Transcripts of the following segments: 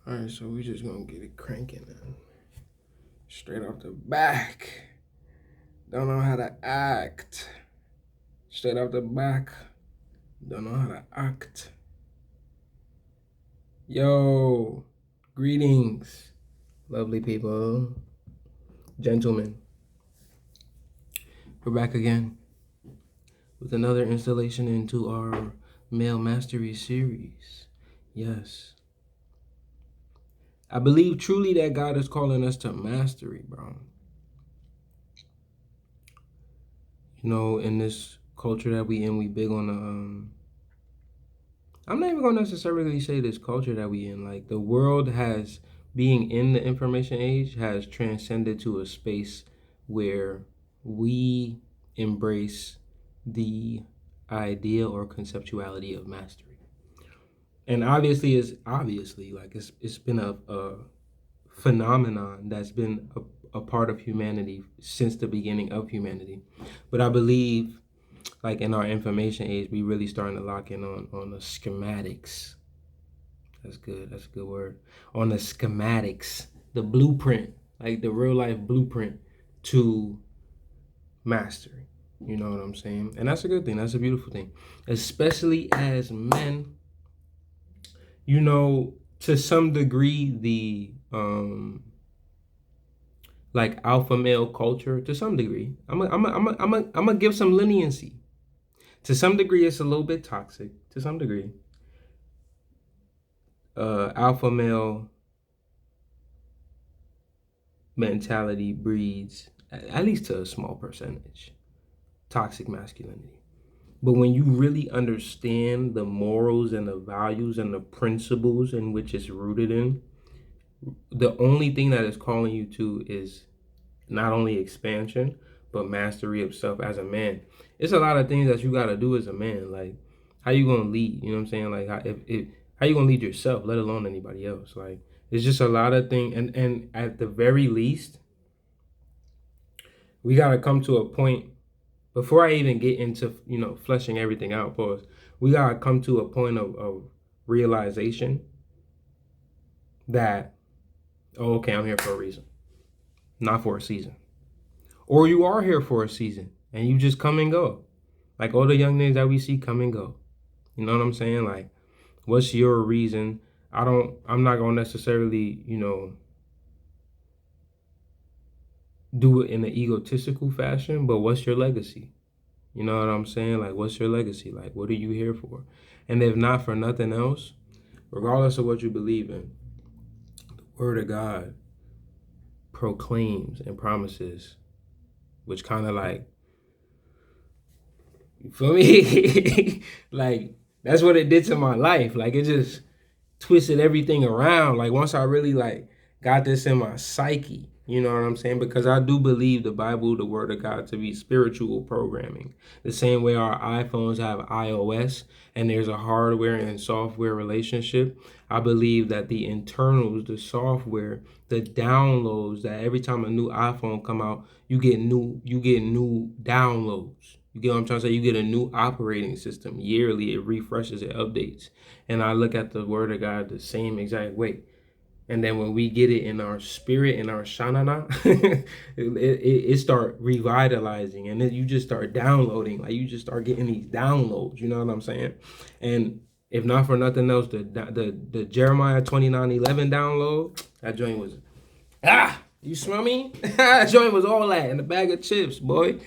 All right, so we just gonna get it cranking then. Straight off the back. Don't know how to act. Straight off the back. Don't know how to act. Yo, greetings, lovely people, gentlemen. We're back again with another installation into our male mastery series. Yes. I believe truly that God is calling us to mastery, bro. You know, in this culture that we in, we big on the I'm not even gonna necessarily say this culture that we in. Like the world has, being in the information age, has transcended to a space where we embrace the idea or conceptuality of mastery. And obviously, it's been a phenomenon that's been a part of humanity since the beginning of humanity. But I believe, like in our information age, we really starting to lock in on the schematics. That's good. That's a good word. On the schematics, the blueprint, like the real life blueprint to mastery. You know what I'm saying? And that's a good thing. That's a beautiful thing. Especially as men, you know, to some degree, the like alpha male culture, to some degree, I'm gonna give some leniency. To some degree, it's a little bit toxic. To some degree, alpha male mentality breeds, at least to a small percentage, toxic masculinity. But when you really understand the morals and the values and the principles in which it's rooted in, the only thing that is calling you to is not only expansion, but mastery of self as a man. It's a lot of things that you got to do as a man. Like, how you going to lead? You know what I'm saying? Like, how you going to lead yourself, let alone anybody else? Like, it's just a lot of things. And at the very least, we got to come to a point, before I even get into, fleshing everything out, pause, we got to come to a point of realization that, oh, okay, I'm here for a reason, not for a season. Or you are here for a season and you just come and go. Like all the young niggas that we see come and go. You know what I'm saying? Like, what's your reason? I'm not gonna necessarily, do it in an egotistical fashion, but what's your legacy? You know what I'm saying? Like, what's your legacy? Like, what are you here for? And if not for nothing else, regardless of what you believe in, the word of God proclaims and promises, which kind of like, you feel me? Like, that's what it did to my life. Like, it just twisted everything around. Like, once I really, like, got this in my psyche, you know what I'm saying? Because I do believe the Bible, the Word of God, to be spiritual programming. The same way our iPhones have iOS and there's a hardware and software relationship, I believe that the internals, the software, the downloads, that every time a new iPhone come out, you get new downloads. You get what I'm trying to say? You get a new operating system yearly. It refreshes, it updates. And I look at the Word of God the same exact way. And then when we get it in our spirit, in our shanana, it start revitalizing, and then you just start downloading. Like, you just start getting these downloads. You know what I'm saying? And if not for nothing else, the Jeremiah 29:11 download, that joint was, you smell me? That joint was all that in a bag of chips, boy.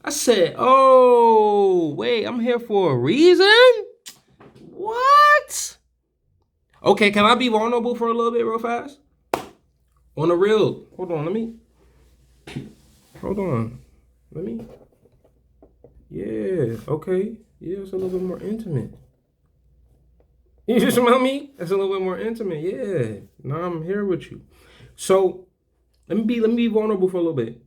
I said, oh, wait, I'm here for a reason? What? Okay, can I be vulnerable for a little bit real fast? On the real. Hold on. Yeah, okay. Yeah, it's a little bit more intimate. You smell me? It's a little bit more intimate. Yeah. Now I'm here with you. So let me be vulnerable for a little bit.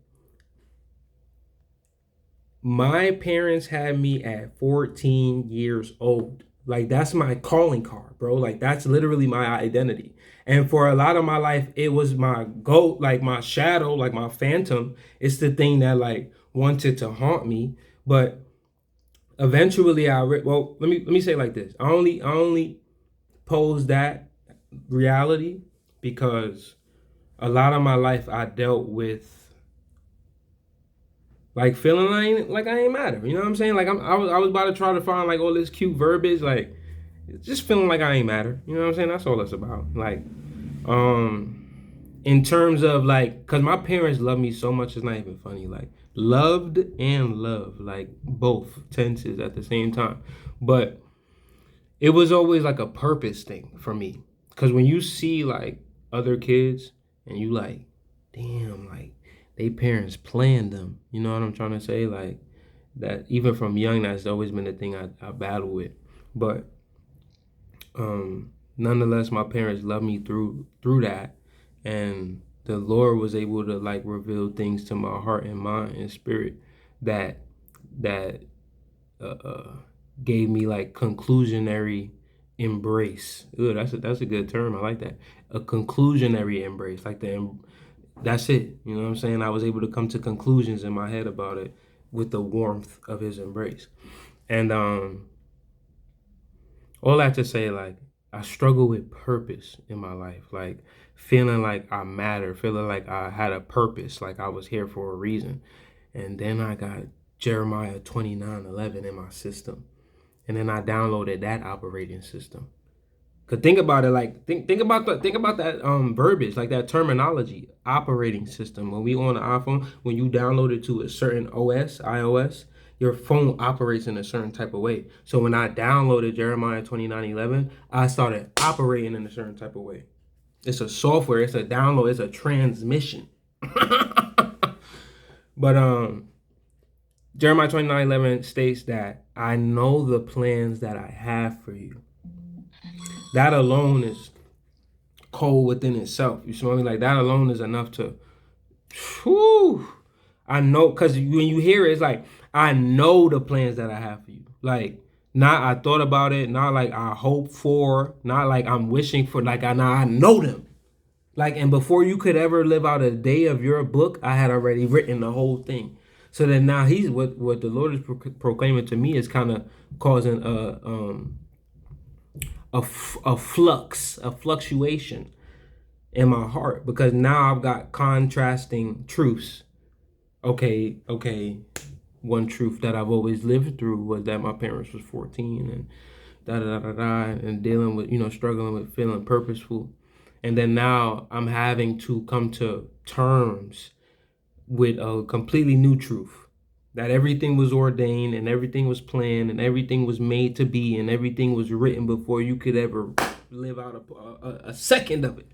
My parents had me at 14 years old. Like, that's my calling card, bro. Like, that's literally my identity. And for a lot of my life, it was my goat, like my shadow, like my phantom. It's the thing that like wanted to haunt me. But eventually, let me say it like this. I only pose that reality because a lot of my life I dealt with like feeling like I ain't matter. You know what I'm saying? Like I was about to try to find like all this cute verbiage, like just feeling like I ain't matter. You know what I'm saying? That's all it's about. Like, in terms of like, cause my parents love me so much, it's not even funny. Like loved and love, like both tenses at the same time. But it was always like a purpose thing for me. Cause when you see like other kids and you like, damn, like they parents planned them. You know what I'm trying to say? Like that even from young, that's always been the thing I battle with. But nonetheless, my parents loved me through that, and the Lord was able to like reveal things to my heart and mind and spirit that that gave me like conclusionary embrace. Ooh, that's a good term. I like that. A conclusionary embrace, like that's it. You know what I'm saying? I was able to come to conclusions in my head about it with the warmth of His embrace, and all that to say, like, I struggle with purpose in my life, like feeling like I matter, feeling like I had a purpose, like I was here for a reason. And then I got Jeremiah 29:11 in my system. And then I downloaded that operating system. Cause think about it, like think about that verbiage, like that terminology, operating system. When we on the iPhone, when you download it to a certain OS, iOS, your phone operates in a certain type of way. So when I downloaded Jeremiah 29:11, I started operating in a certain type of way. It's a software, it's a download, it's a transmission. But Jeremiah 29:11 states that I know the plans that I have for you. That alone is cold within itself. You smell me? Like that alone is enough to, whew, I know, because when you hear it, it's like, I know the plans that I have for you. Like, not I thought about it, not like I hope for, not like I'm wishing for, like I know them. Like, and before you could ever live out a day of your book, I had already written the whole thing. So then now he's what the Lord is proclaiming to me is kind of causing a flux, a fluctuation in my heart, because now I've got contrasting truths. Okay, one truth that I've always lived through was that my parents was 14 and and dealing with, struggling with feeling purposeful. And then now I'm having to come to terms with a completely new truth, that everything was ordained and everything was planned and everything was made to be and everything was written before you could ever live out a second of it.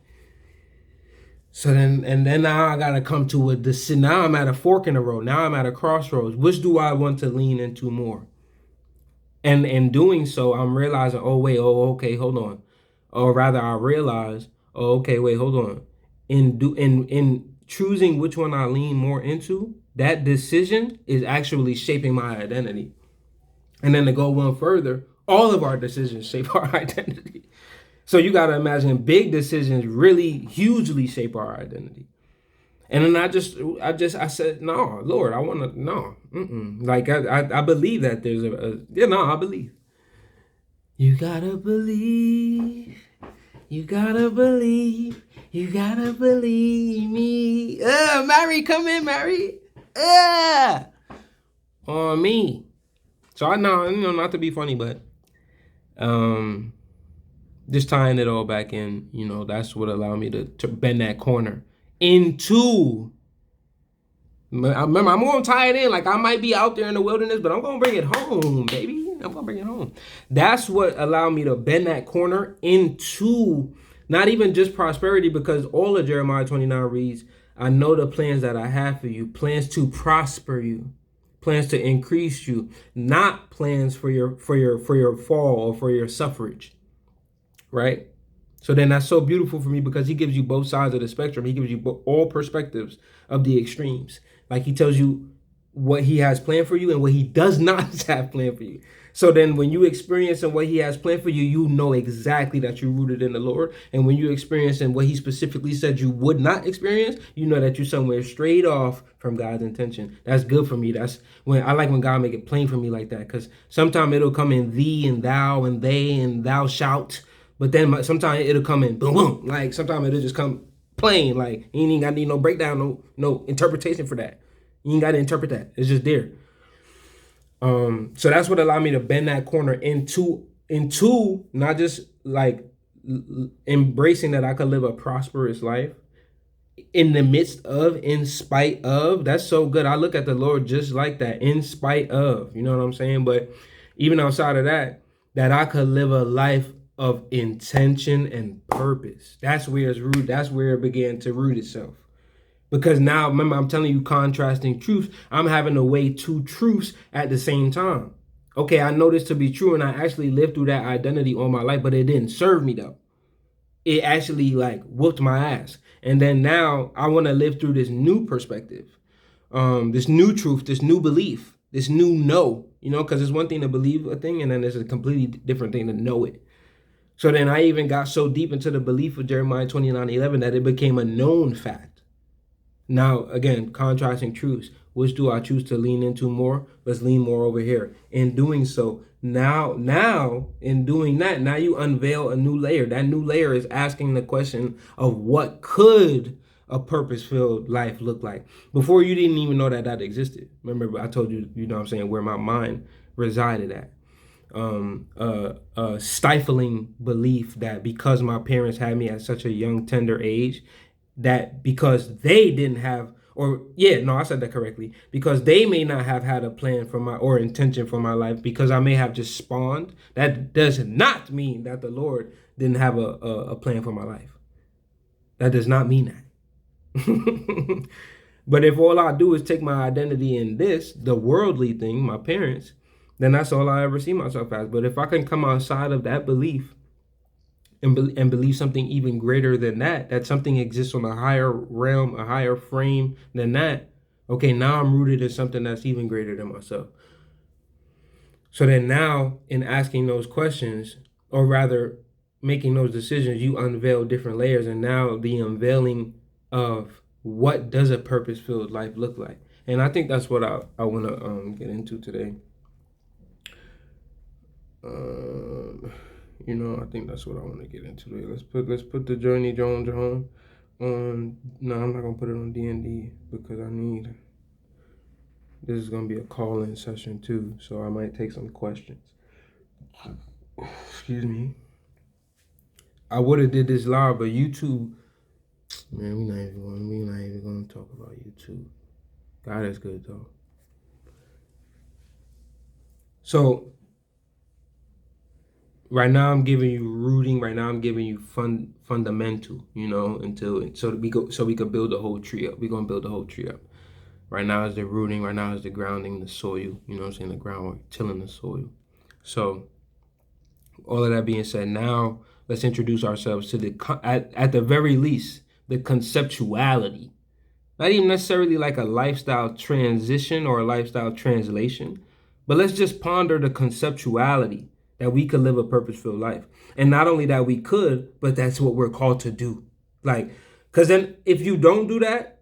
So then now I gotta come to a decision. Now I'm at a fork in the road. Now I'm at a crossroads. Which do I want to lean into more? And in doing so, I'm realizing, okay, hold on. Or rather, I realize, okay, wait, hold on. In choosing which one I lean more into, that decision is actually shaping my identity. And then to go one further, all of our decisions shape our identity. So you got to imagine big decisions really hugely shape our identity. And then I said, no, Lord, I want to, no. Like, I believe that there's I believe. You got to believe. You got to believe. You got to believe me. Mary, come in, Mary. On me. So I know, not to be funny, but just tying it all back in, that's what allowed me to bend that corner into. Remember, I'm going to tie it in. Like, I might be out there in the wilderness, but I'm going to bring it home, baby. I'm going to bring it home. That's what allowed me to bend that corner into not even just prosperity, because all of Jeremiah 29 reads, I know the plans that I have for you, plans to prosper you, plans to increase you, not plans for your fall or for your suffrage. Right? So then that's so beautiful for me, because he gives you both sides of the spectrum. He gives you all perspectives of the extremes. Like, he tells you what he has planned for you and what he does not have planned for you. So then when you experience what he has planned for you, you know exactly that you're rooted in the Lord. And when you experience what he specifically said you would not experience, you know that you're somewhere straight off from God's intention. That's good for me. That's when I like when God make it plain for me like that, because sometimes it'll come in thee and thou and they and thou shalt. But then sometimes it'll come in boom boom. Like sometimes it'll just come plain. Like you ain't even got need no breakdown, no interpretation for that. You ain't got to interpret that. It's just there. So that's what allowed me to bend that corner into not just like embracing that I could live a prosperous life in the midst of, in spite of. That's so good. I look at the Lord just like that, in spite of, you know what I'm saying? But even outside of that, that I could live a life of intention and purpose. That's where it's rooted. That's where it began to root itself. Because now, remember, I'm telling you contrasting truths. I'm having to weigh two truths at the same time. Okay, I know this to be true, and I actually lived through that identity all my life, but it didn't serve me though. It actually like whooped my ass. And then now I want to live through this new perspective, this new truth, this new belief, this new know, you know, because it's one thing to believe a thing, and then there's a completely different thing to know it. So then I even got so deep into the belief of Jeremiah 29:11 that it became a known fact. Now, again, contrasting truths. Which do I choose to lean into more? Let's lean more over here. In doing so, now, in doing that, now you unveil a new layer. That new layer is asking the question of what could a purpose-filled life look like? Before, you didn't even know that that existed. Remember, I told you, you know what I'm saying, where my mind resided at. Stifling belief that because my parents had me at such a young, tender age, that because they didn't have, I said that correctly, because they may not have had a plan for my, or intention for my life, because I may have just spawned, that does not mean that the Lord didn't have a plan for my life. That does not mean that. But if all I do is take my identity in this, the worldly thing, my parents, then that's all I ever see myself as. But if I can come outside of that belief and believe something even greater than that, that something exists on a higher realm, a higher frame than that, okay, now I'm rooted in something that's even greater than myself. So then now, in asking those questions, or rather making those decisions, you unveil different layers. And now the unveiling of what does a purpose-filled life look like. And I think that's what I want to get into today. You know, I think that's what I want to get into today. Let's put the Journey Jones on. No, I'm not gonna put it on D&D because this is gonna be a call-in session too, so I might take some questions. Excuse me. I would have did this live, but YouTube, man, we not even gonna talk about YouTube. God is good though. So right now I'm giving you rooting. Right now I'm giving you fundamental. You know, so we could build the whole tree up. We're gonna build the whole tree up. Right now is the rooting. Right now is the grounding, the soil. You know what I'm saying? The groundwork, tilling the soil. So all of that being said, now let's introduce ourselves to at the very least the conceptuality. Not even necessarily like a lifestyle transition or a lifestyle translation, but let's just ponder the conceptuality that we could live a purpose-filled life. And not only that we could, but that's what we're called to do. Like, because then if you don't do that,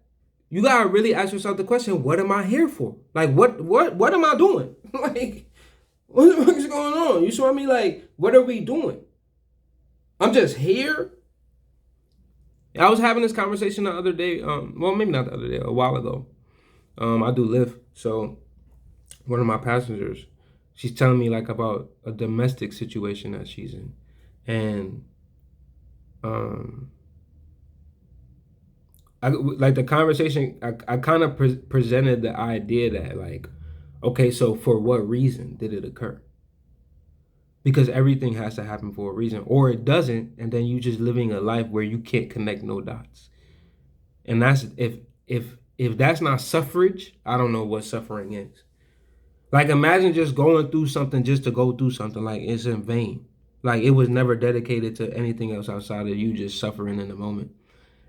you gotta really ask yourself the question, what am I here for? Like, what am I doing? Like, what the fuck is going on? You see what I mean? Like, what are we doing? I'm just here. I was having this conversation the other day, well, maybe not the other day, a while ago. I do Lyft, so one of my passengers, she's telling me like about a domestic situation that she's in. And like the conversation, I kind of presented the idea that like, okay, so for what reason did it occur? Because everything has to happen for a reason, or it doesn't, and then you just living a life where you can't connect no dots. And that's if that's not suffrage, I don't know what suffering is. Like, imagine just going through something just to go through something. Like, it's in vain. Like, it was never dedicated to anything else outside of you just suffering in the moment.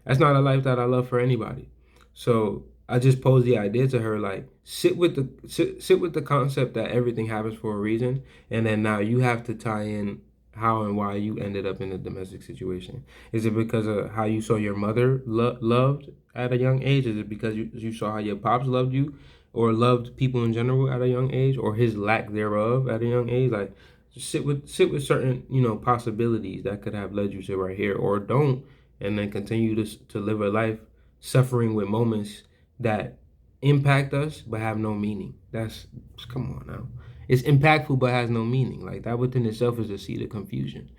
That's not a life that I love for anybody. So I just posed the idea to her, like, sit with the concept that everything happens for a reason, and then now you have to tie in how and why you ended up in a domestic situation. Is it because of how you saw your mother loved at a young age? Is it because you saw how your pops loved you, or loved people in general at a young age, or his lack thereof at a young age? Like, sit with certain, possibilities that could have led you to right here, or don't, and then continue to live a life suffering with moments that impact us but have no meaning. That's, come on now. It's impactful but has no meaning. Like, that within itself is a seed of confusion,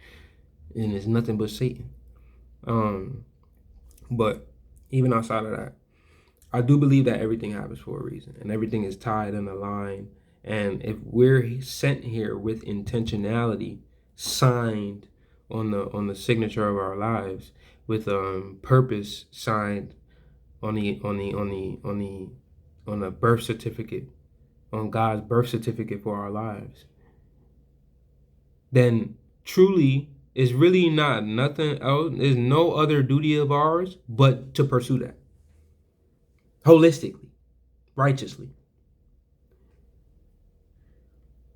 and it's nothing but Satan. But even outside of that, I do believe that everything happens for a reason, and everything is tied and aligned. And if we're sent here with intentionality, signed on the signature of our lives, with purpose signed on the birth certificate, on God's birth certificate for our lives, then truly it's really not nothing else. There's no other duty of ours but to pursue that holistically, righteously.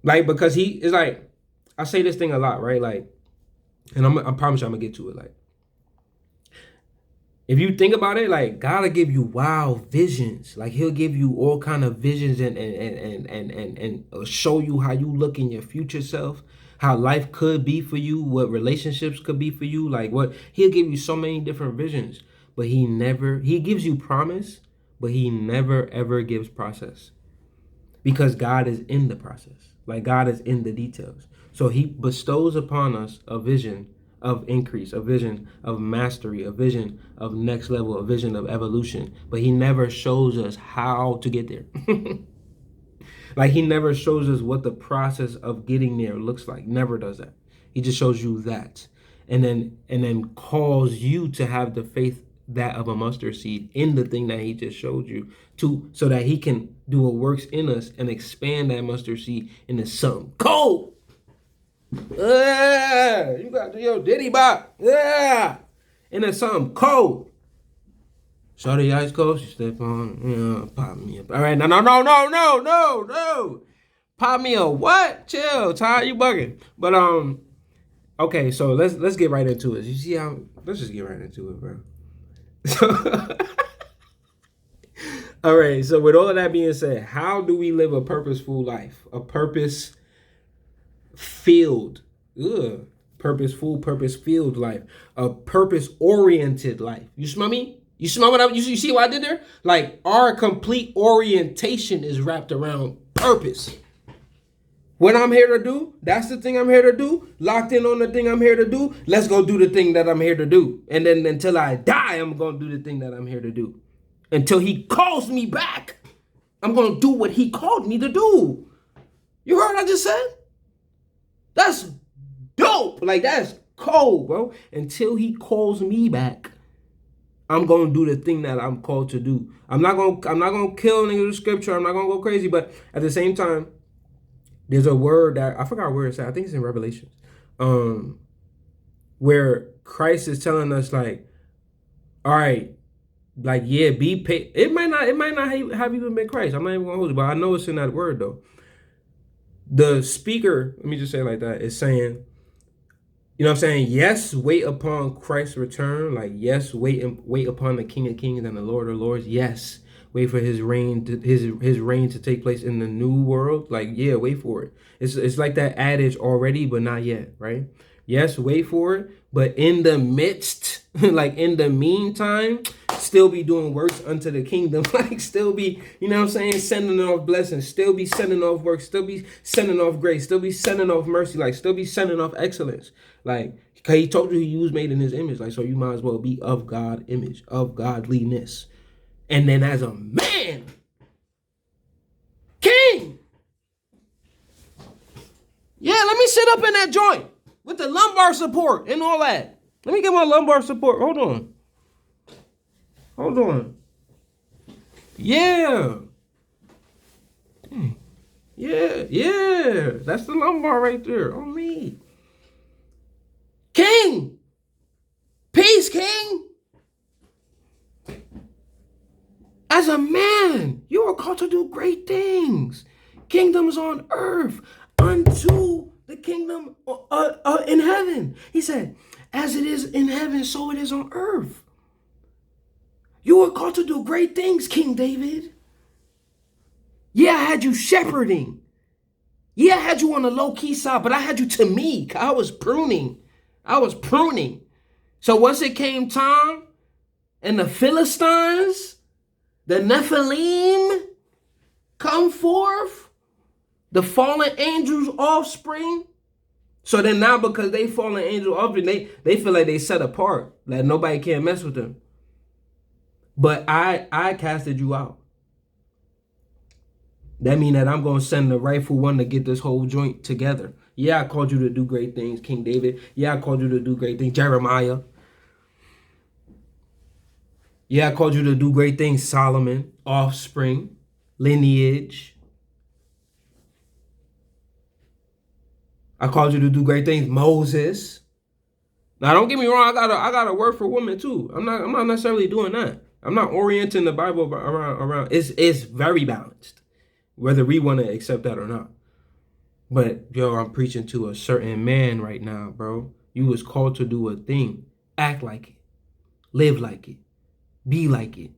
Like, because he is like, I say this thing a lot, right? Like, and I promise you I'm gonna get to it. Like, if you think about it, like, God will give you wild visions. Like, he'll give you all kind of visions and show you how you look in your future self, how life could be for you, what relationships could be for you. Like, what he'll give you so many different visions, but he gives you promise, but he never ever gives process, because God is in the process. Like, God is in the details. So he bestows upon us a vision of increase, a vision of mastery, a vision of next level, a vision of evolution. But he never shows us how to get there. Like, he never shows us what the process of getting there looks like. Never does that. He just shows you that. And then calls you to have the faith that of a mustard seed in the thing that he just showed you, so that he can do a works in us and expand that mustard seed into something cold. You got to your Diddy Bop. Into something cold. Shorty ice cold, she step on, pop me up. All right, no. Pop me a what? Chill, Ty, you bugging. But okay, so let's get right into it. You see how? Let's just get right into it, bro. All right, so with all of that being said, how do we live a purposeful life? A purpose-filled life. A purpose-oriented life. You smell me? You smell what you see what I did there? Like, our complete orientation is wrapped around purpose. What I'm here to do, that's the thing I'm here to do. Locked in on the thing I'm here to do. Let's go do the thing that I'm here to do. And then until I die, I'm going to do the thing that I'm here to do. Until he calls me back, I'm going to do what he called me to do. You heard what I just said? That's dope. Like, that's cold, bro. Until he calls me back, I'm going to do the thing that I'm called to do. I'm not going to kill niggas with scripture. I'm not going to go crazy. But at the same time, there's a word that I forgot where it's at. I think it's in Revelations, where Christ is telling us, like, all right, like, yeah, be paid. It might not have even been Christ. I'm not even gonna hold it, but I know it's in that word though. The speaker, let me just say it like that, is saying, you know what I'm saying? Yes, wait upon Christ's return. Like, yes, wait upon the King of Kings and the Lord of Lords. Yes. Wait for his reign to take place in the new world. Like, yeah, wait for it. It's like that adage, already, but not yet, right? Yes, wait for it, but in the midst, like in the meantime, still be doing works unto the kingdom. Like, still be, you know what I'm saying, sending off blessings, still be sending off works, still be sending off grace, still be sending off mercy, like, still be sending off excellence. Like, because he told you he was made in his image, like, so you might as well be of God image, of godliness. And then as a man, king. Yeah, let me sit up in that joint with the lumbar support and all that. Let me get my lumbar support. Hold on. Yeah. Yeah. That's the lumbar right there on me. King. Peace, king. As a man, you are called to do great things. Kingdoms on earth unto the kingdom in heaven. He said, as it is in heaven, so it is on earth. You are called to do great things, King David. Yeah, I had you shepherding. Yeah, I had you on the low-key side, but I had you to me. I was pruning. I was pruning. So once it came time and the Philistines, the Nephilim come forth, the fallen angels' offspring. So then now because they fallen angel offspring, they feel like they set apart. Like nobody can mess with them. But I casted you out. That means that I'm going to send the rightful one to get this whole joint together. Yeah, I called you to do great things, King David. Yeah, I called you to do great things, Jeremiah. Yeah, I called you to do great things, Solomon, offspring, lineage. I called you to do great things, Moses. Now, don't get me wrong. I got a word for women too. I'm not necessarily doing that. I'm not orienting the Bible around. It's very balanced, whether we want to accept that or not. But yo, I'm preaching to a certain man right now, bro. You was called to do a thing. Act like it. Live like it. Be like it.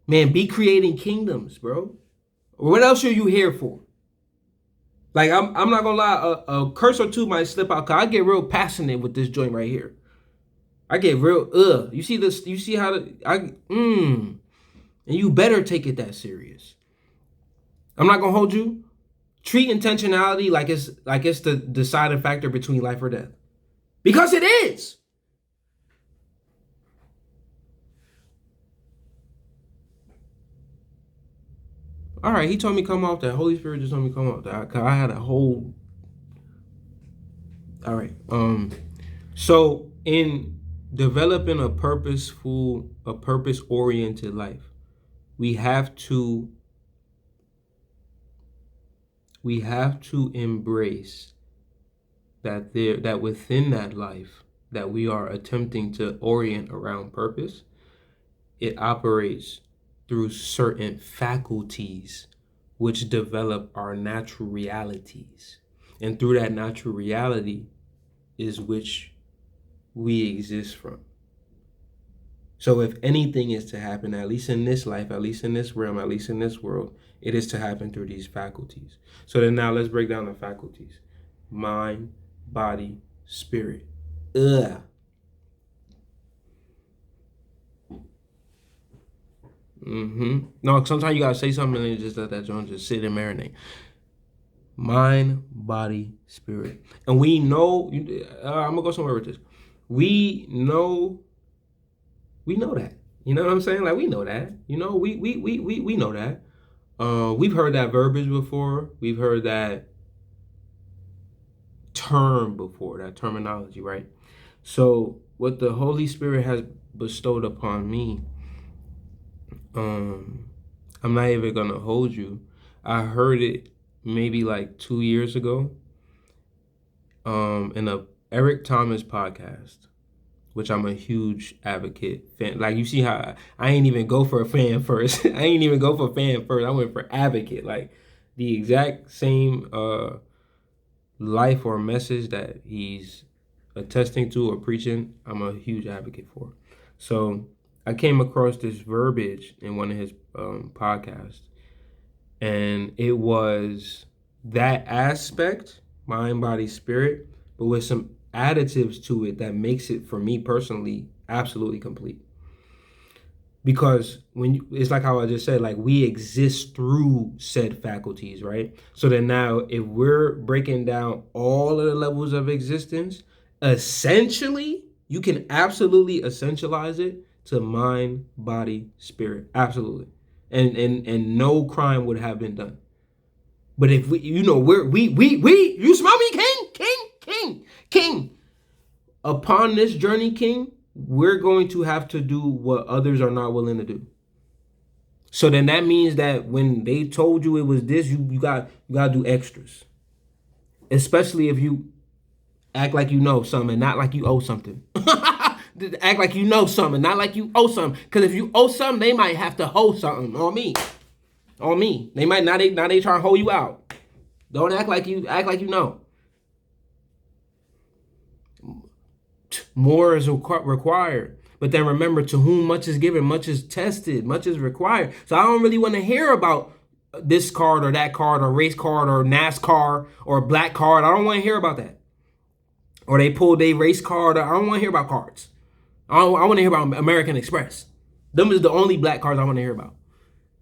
Man, be creating kingdoms, bro. What else are you here for? Like, I'm not gonna lie, a curse or two might slip out, cause I get real passionate with this joint right here. I get real, You see this, you see how and you better take it that serious. I'm not gonna hold you. Treat intentionality like it's the deciding factor between life or death. Because it is. All right, he told me come off that. Holy Spirit just told me come off that. I had a whole. All right. So in developing a purpose-oriented life, we have to embrace that within that life that we are attempting to orient around purpose, it operates through certain faculties which develop our natural realities. And through that natural reality is which we exist from. So if anything is to happen, at least in this life, at least in this realm, at least in this world, it is to happen through these faculties. So then now let's break down the faculties. Mind, body, spirit. No, sometimes you gotta say something and just let that joint just sit and marinate. Mind, body, spirit. And we know, I'm gonna go somewhere with this. We know that. You know what I'm saying? Like we know that. You know, we know that. We've heard that verbiage before. We've heard that term before, that terminology, right? So what the Holy Spirit has bestowed upon me, I'm not even gonna hold you. I heard it maybe like 2 years ago in a Eric Thomas podcast, which I'm a huge advocate fan. Like you see how I ain't even go for a fan first. I ain't even go for fan first. I went for advocate. Like the exact same life or message that he's attesting to or preaching, I'm a huge advocate for. So I came across this verbiage in one of his podcasts, and it was that aspect, mind, body, spirit, but with some additives to it that makes it, for me personally, absolutely complete. Because it's like how I just said, like we exist through said faculties, right? So then now if we're breaking down all of the levels of existence, essentially, you can absolutely essentialize it to mind, body, spirit. Absolutely. And no crime would have been done. But if we, you smell me, King. Upon this journey, King, we're going to have to do what others are not willing to do. So then that means that when they told you it was this, you got to do extras. Especially if you act like you know something, not like you owe something. Act like you know something, not like you owe something. Because if you owe something, they might have to hold something on me. On me. They might now they try to hold you out. Don't act like you know. More is required. But then remember, to whom much is given, much is tested, much is required. So I don't really want to hear about this card or that card or race card or NASCAR or black card. I don't want to hear about that. Or they pulled a race card. I don't want to hear about cards. I want to hear about American Express. Them is the only black cards I want to hear about.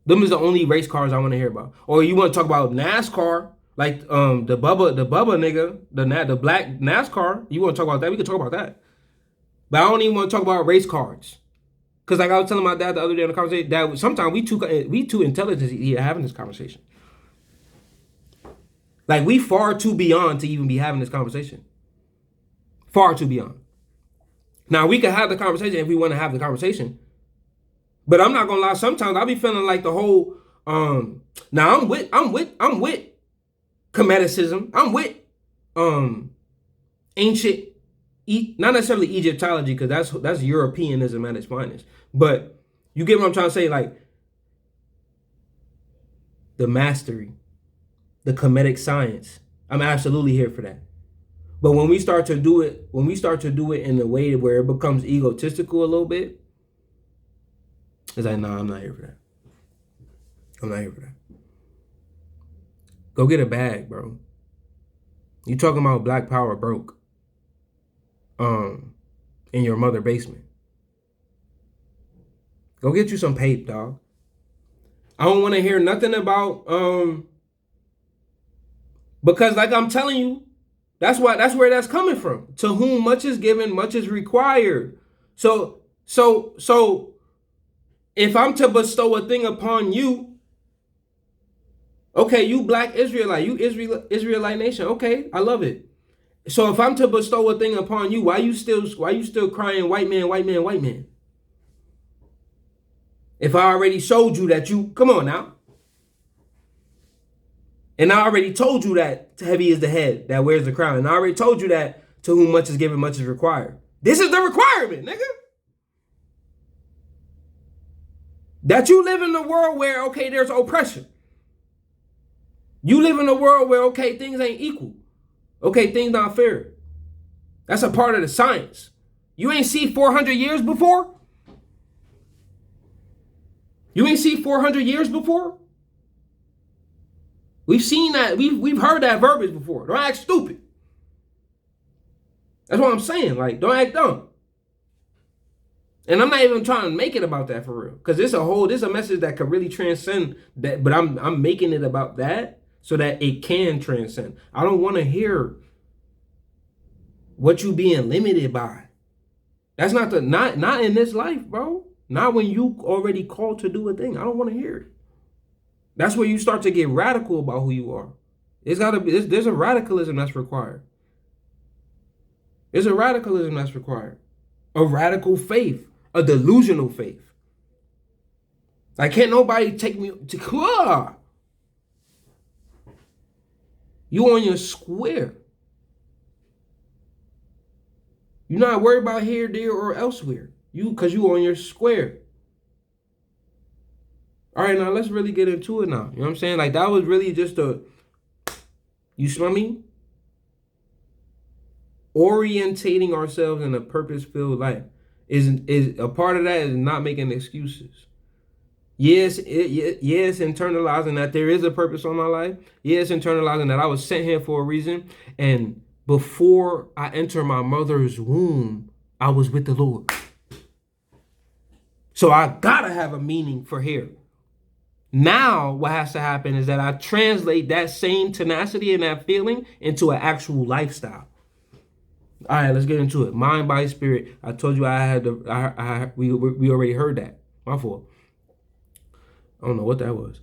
Them is the only race cars I want to hear about. Or you want to talk about NASCAR, like the Bubba nigga, the black NASCAR. You want to talk about that? We can talk about that. But I don't even want to talk about race cards. Cause like I was telling my dad the other day in the conversation, that sometimes we too intelligent to having this conversation. Like we far too beyond to even be having this conversation. Far too beyond. Now we can have the conversation if we want to have the conversation. But I'm not gonna lie, sometimes I'll be feeling like the whole now I'm with Comedicism. I'm with ancient, not necessarily Egyptology, because that's Europeanism at its finest. But you get what I'm trying to say, like the mastery, the Kemetic science. I'm absolutely here for that. But when we start to do it, in a way where it becomes egotistical a little bit, it's like, nah, I'm not here for that. I'm not here for that. Go get a bag, bro. You talking about Black Power broke in your mother basement. Go get you some pape, dog. I don't want to hear nothing about because like I'm telling you, that's where that's coming from. To whom much is given, much is required. So if I'm to bestow a thing upon you, okay, you Black Israelite, you Israelite nation, okay, I love it. So if I'm to bestow a thing upon you, why you still crying white man, white man, white man? If I already showed you that come on now. And I already told you that heavy is the head that wears the crown. And I already told you that to whom much is given, much is required. This is the requirement, nigga. That you live in a world where, okay, there's oppression. You live in a world where, okay, things ain't equal. Okay, things not fair. That's a part of the science. You ain't see 400 years before? You ain't see 400 years before? We've seen that. We've heard that verbiage before. Don't act stupid. That's what I'm saying. Like, don't act dumb. And I'm not even trying to make it about that for real. Because there's a message that could really transcend that. But I'm making it about that so that it can transcend. I don't want to hear what you being limited by. That's not in this life, bro. Not when you already called to do a thing. I don't want to hear it. That's where you start to get radical about who you are. There's a radicalism that's required. There's a radicalism that's required. A radical faith. A delusional faith. Like, can't nobody take me to... You on your square. You're not worried about here, there, or elsewhere. Because you on your square. All right, now let's really get into it now. You know what I'm saying? Like, that was really just you smell me? Orientating ourselves in a purpose-filled life is a part of that is not making excuses. Yes, internalizing that there is a purpose on my life. Yes, internalizing that I was sent here for a reason. And before I enter my mother's womb, I was with the Lord. So I gotta have a meaning for here. Now, what has to happen is that I translate that same tenacity and that feeling into an actual lifestyle. All right, let's get into it. Mind, body, spirit. I told you we already heard that. My fault. I don't know what that was.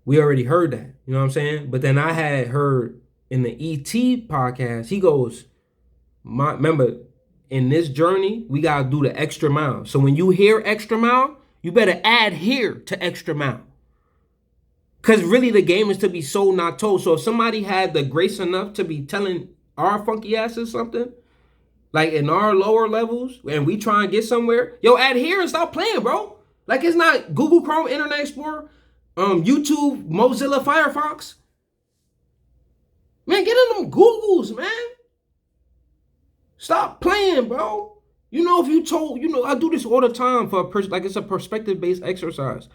We already heard that. You know what I'm saying? But then I had heard in the ET podcast, he goes, remember, in this journey, we got to do the extra mile. So when you hear extra mile, you better add here to extra mile. Because really the game is to be sold, not told. So if somebody had the grace enough to be telling our funky asses something, like in our lower levels, and we try and get somewhere, yo, add here and stop playing, bro. Like, it's not Google Chrome, Internet Explorer, YouTube, Mozilla, Firefox. Man, get in them Googles, man. Stop playing, bro. You know, if you told, I do this all the time for like it's a perspective-based exercise.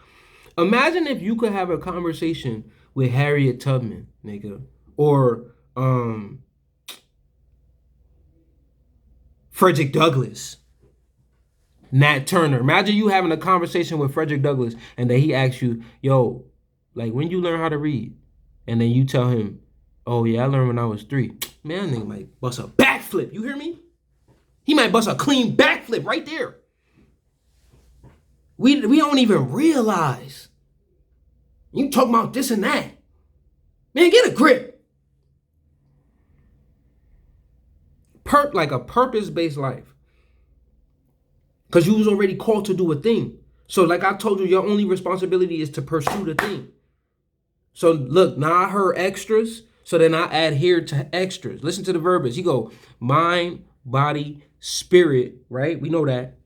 Imagine if you could have a conversation with Harriet Tubman, nigga, or Frederick Douglass, Nat Turner. Imagine you having a conversation with Frederick Douglass and then he asks you, yo, like when you learn how to read? And then you tell him, oh yeah, I learned when I was 3. Man, that nigga might bust a backflip. You hear me? He might bust a clean backflip right there. We don't even realize. You talking about this and that. Man, get a grip. Like a purpose-based life. Because you was already called to do a thing. So like I told you, your only responsibility is to pursue the thing. So look, now I heard extras. So then I add here to extras. Listen to the verbiage. You go mind, body, spirit, right? We know that.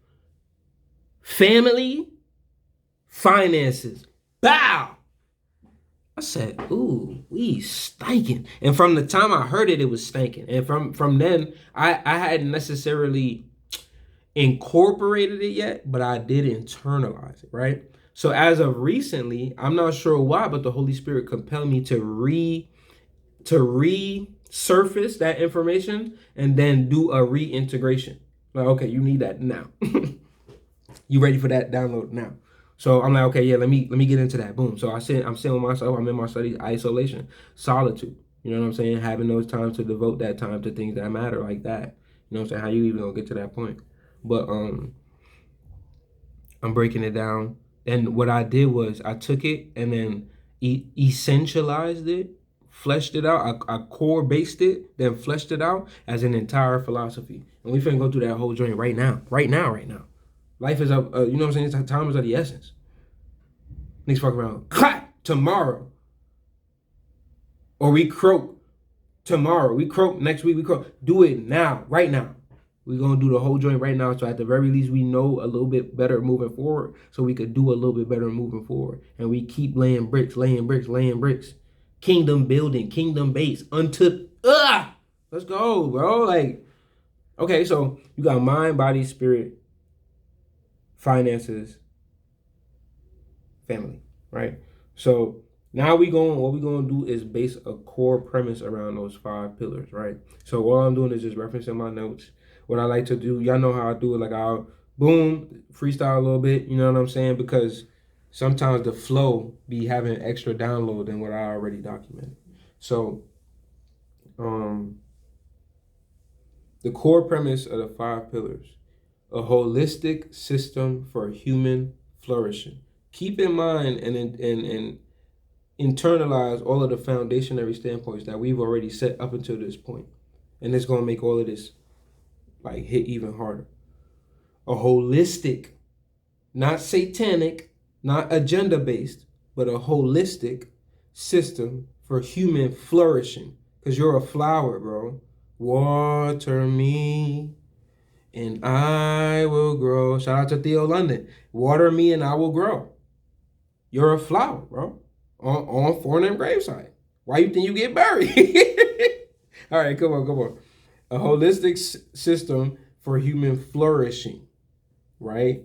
Family, finances. Bow. I said, ooh, we stinking. And from the time I heard it, it was stinking. And from then, I hadn't necessarily incorporated it yet, but I did internalize it, right? So as of recently, I'm not sure why, but the Holy Spirit compelled me to resurface that information and then do a reintegration. Like, okay, you need that now. You ready for that download now? So I'm like, okay, yeah, let me get into that. Boom. So I'm sitting with myself. I'm in my study, isolation, solitude. You know what I'm saying? Having those times to devote that time to things that matter like that. You know what I'm saying? How you even gonna get to that point? But I'm breaking it down. And what I did was I took it and then essentialized it, fleshed it out. I core based it, then fleshed it out as an entire philosophy. And we finna go through that whole journey right now. Life is up, you know what I'm saying? Time is of the essence. Niggas fuck around. Clap tomorrow. Or we croak tomorrow. We croak next week. We croak. Do it now, right now. We're going to do the whole joint right now. So at the very least, we know a little bit better moving forward. So we could do a little bit better moving forward. And we keep laying bricks. Kingdom building, kingdom base. Let's go, bro. Like, okay, so you got mind, body, spirit, finances, family, right? So now what we gonna do is base a core premise around those 5 pillars, right? So all I'm doing is just referencing my notes. What I like to do, y'all know how I do it, like I'll boom, freestyle a little bit, you know what I'm saying? Because sometimes the flow be having extra download than what I already documented. So the core premise of the 5 pillars, a holistic system for human flourishing. Keep in mind and internalize all of the foundationary standpoints that we've already set up until this point. And it's gonna make all of this like hit even harder. A holistic, not satanic, not agenda-based, but a holistic system for human flourishing. Because you're a flower, bro. Water me and I will grow. Shout out to Theo London. Water me and I will grow. You're a flower, bro. On forename gravesite. Why you think you get buried? All right, come on. A holistic system for human flourishing, right?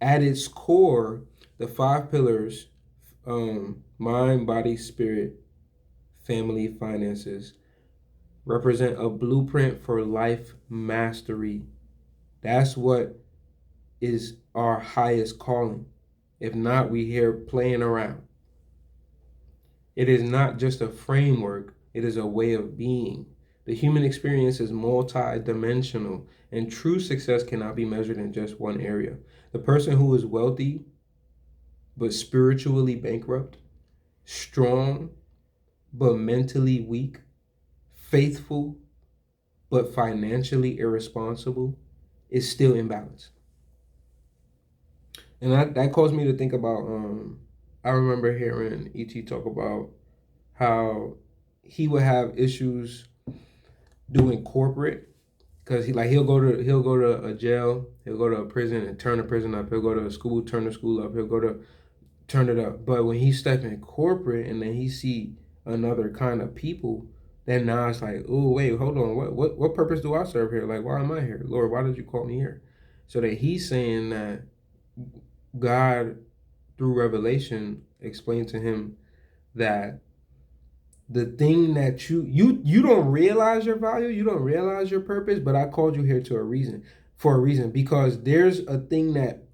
At its core, the 5 pillars, mind, body, spirit, family, finances, represent a blueprint for life mastery. That's what is our highest calling. If not, we here playing around. It is not just a framework, it is a way of being. The human experience is multi-dimensional, and true success cannot be measured in just one area. The person who is wealthy but spiritually bankrupt, strong but mentally weak, faithful but financially irresponsible, is still imbalanced. And that caused me to think about, I remember hearing E.T. talk about how he would have issues doing corporate because he'll go to a jail, he'll go to a prison and turn the prison up, he'll go to a school, turn the school up, he'll go to turn it up. But when he steps in corporate and then he see another kind of people, then now it's like, oh wait, hold on, what purpose do I serve here? Like, why am I here? Lord, why did you call me here? So that he's saying that God, through revelation, explained to him that the thing that you don't realize your value, you don't realize your purpose, but I called you here for a reason, because there's a thing that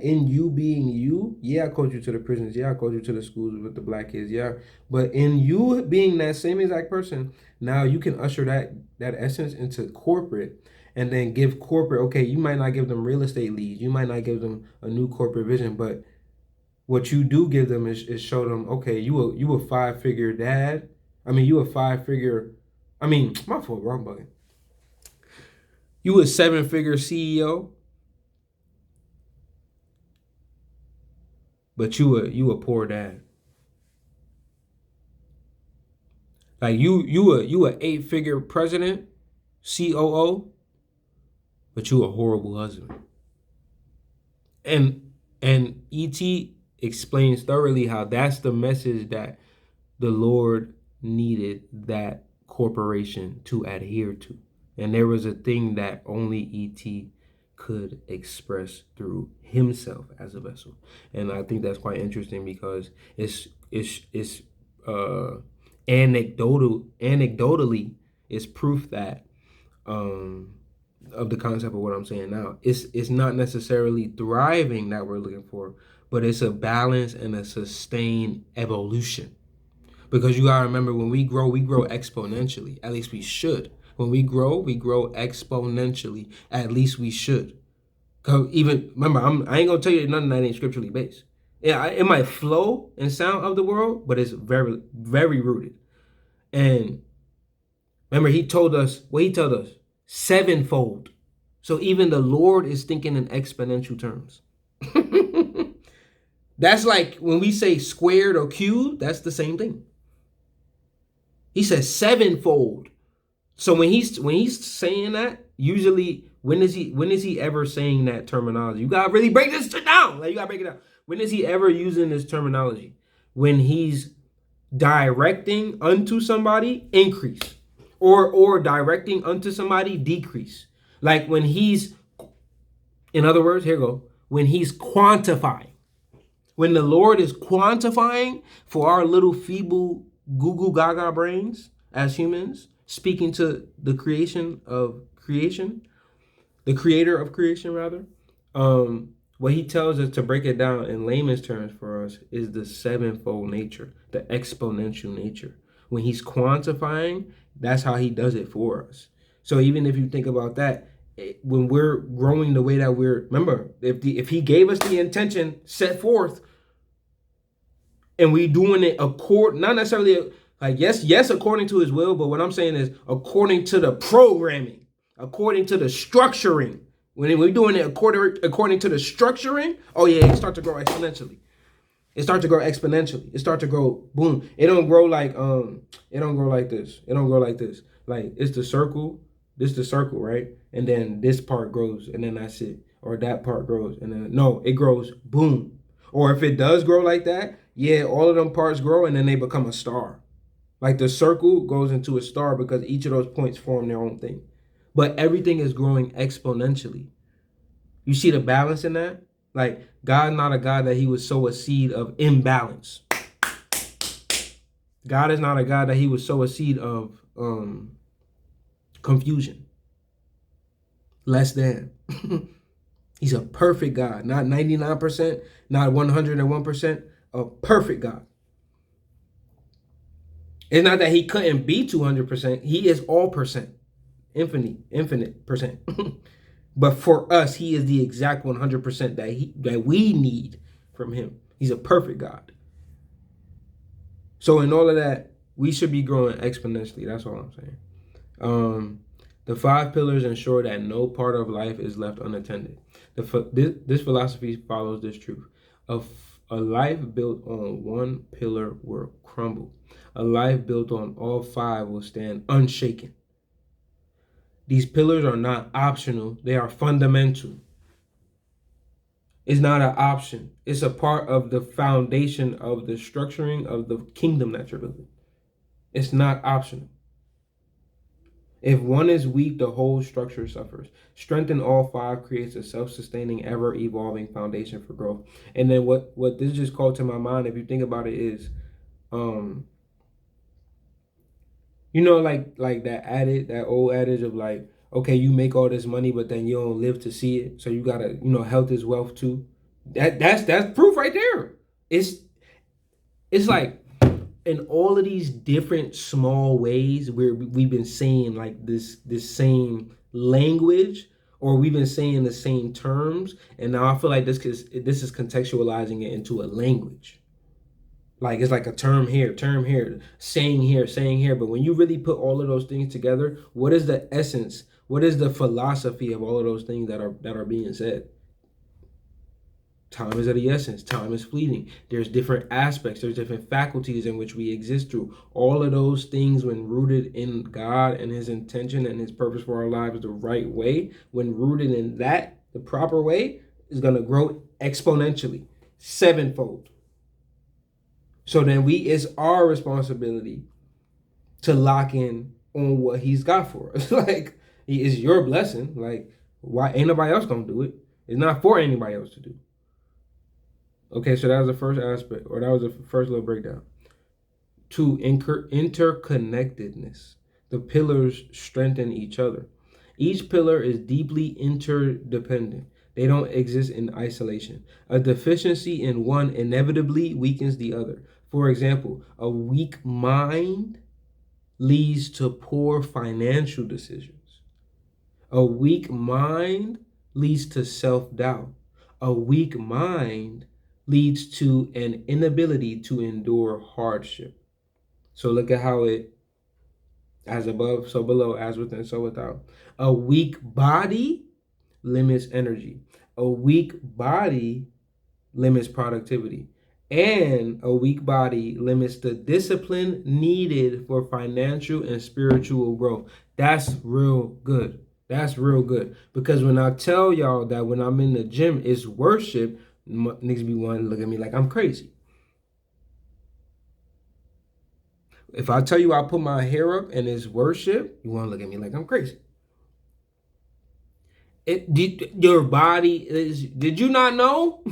in you being you, yeah, I called you to the prisons, yeah, I called you to the schools with the black kids, yeah, but in you being that same exact person, now you can usher that essence into corporate, and then give corporate, okay, you might not give them real estate leads, you might not give them a new corporate vision, but what you do give them is show them, okay, you a 5-figure dad. I mean, you a 5-figure. I mean, my fault, wrong bugging. You a 7-figure CEO, but you a poor dad. Like you a 8-figure president, COO, but you a horrible husband. And ET explains thoroughly how that's the message that the Lord needed that corporation to adhere to. And there was a thing that only ET could express through himself as a vessel. And I think that's quite interesting, because it's anecdotally it's proof that of the concept of what I'm saying now. It's not necessarily thriving that we're looking for, but it's a balance and a sustained evolution. Because you gotta remember, when we grow exponentially. At least we should. When we grow exponentially. At least we should. Cause even remember, I ain't gonna tell you nothing that ain't scripturally based. Yeah, it might flow and sound of the world, but it's very, very rooted. And remember, he told us 7-fold. So even the Lord is thinking in exponential terms. That's like when we say squared or cubed, that's the same thing. He says 7-fold. So when he's saying that, usually when is he ever saying that terminology? You gotta really break this shit down. Like, you gotta break it down. When is he ever using this terminology? When he's directing unto somebody, increase. Or directing unto somebody, decrease. Like when he's, in other words, here you go, when he's quantifying. When the Lord is quantifying for our little feeble goo gaga brains as humans, speaking to the creator of creation rather, what he tells us to break it down in layman's terms for us is the 7-fold nature, the exponential nature. When he's quantifying, that's how he does it for us. So even if you think about that, when we're growing the way that remember, if he gave us the intention set forth, and we doing it not necessarily like yes, according to his will, but what I'm saying is according to the programming, according to the structuring. When we're doing it according to the structuring, oh yeah, it starts to grow exponentially. It starts to grow exponentially. It starts to grow, boom. It don't grow like this. It don't grow like this. Like it's the circle, this the circle, right? And then this part grows, and then that's it. Or that part grows, and then no, it grows, boom. Or if it does grow like that, yeah, all of them parts grow, and then they become a star. Like the circle goes into a star because each of those points form their own thing. But everything is growing exponentially. You see the balance in that? Like, God's not a God that he would sow a seed of imbalance. God is not a God that he would sow a seed of confusion. Less than. He's a perfect God. Not 99%, not 101%. A perfect God. It's not that he couldn't be 200%. He is all percent. Infinite percent. But for us, he is the exact 100% that we need from him. He's a perfect God. So in all of that, we should be growing exponentially. That's all I'm saying. The 5 pillars ensure that no part of life is left unattended. This philosophy follows this truth. A life built on one pillar will crumble. A life built on all 5 will stand unshaken. These pillars are not optional. They are fundamental. It's not an option. It's a part of the foundation of the structuring of the kingdom that you're building. It's not optional. If one is weak, the whole structure suffers. Strength in all five creates a self-sustaining, ever-evolving foundation for growth. And then what this just called to my mind, if you think about it, is like that old adage of like, okay, you make all this money, but then you don't live to see it. So you gotta, health is wealth too. That's proof right there. It's like in all of these different small ways where we've been saying like this same language, or we've been saying the same terms, and now I feel like this is contextualizing it into a language. Like it's like a term here, saying here. But when you really put all of those things together, what is the essence? What is the philosophy of all of those things that are being said? Time is of the essence. Time is fleeting. There's different aspects. There's different faculties in which we exist through. All of those things, when rooted in God and His intention and His purpose for our lives the right way, when rooted in that the proper way, is going to grow exponentially, sevenfold. So then it's our responsibility to lock in on what He's got for us. Like, it's your blessing. Like, why ain't nobody else gonna do it? It's not for anybody else to do. Okay, so that was the first aspect, or that was the first little breakdown. 2, interconnectedness. The pillars strengthen each other. Each pillar is deeply interdependent. They don't exist in isolation. A deficiency in one inevitably weakens the other. For example, a weak mind leads to poor financial decisions. A weak mind leads to self-doubt. A weak mind leads to an inability to endure hardship. So look at how it, as above, so below, as within, so without. A weak body limits energy. A weak body limits productivity. And a weak body limits the discipline needed for financial and spiritual growth. That's real good. That's real good. Because when I tell y'all that when I'm in the gym, it's worship, niggas be wanting to look at me like I'm crazy. If I tell you I put my hair up and it's worship, you want to look at me like I'm crazy. Your body is, did you not know?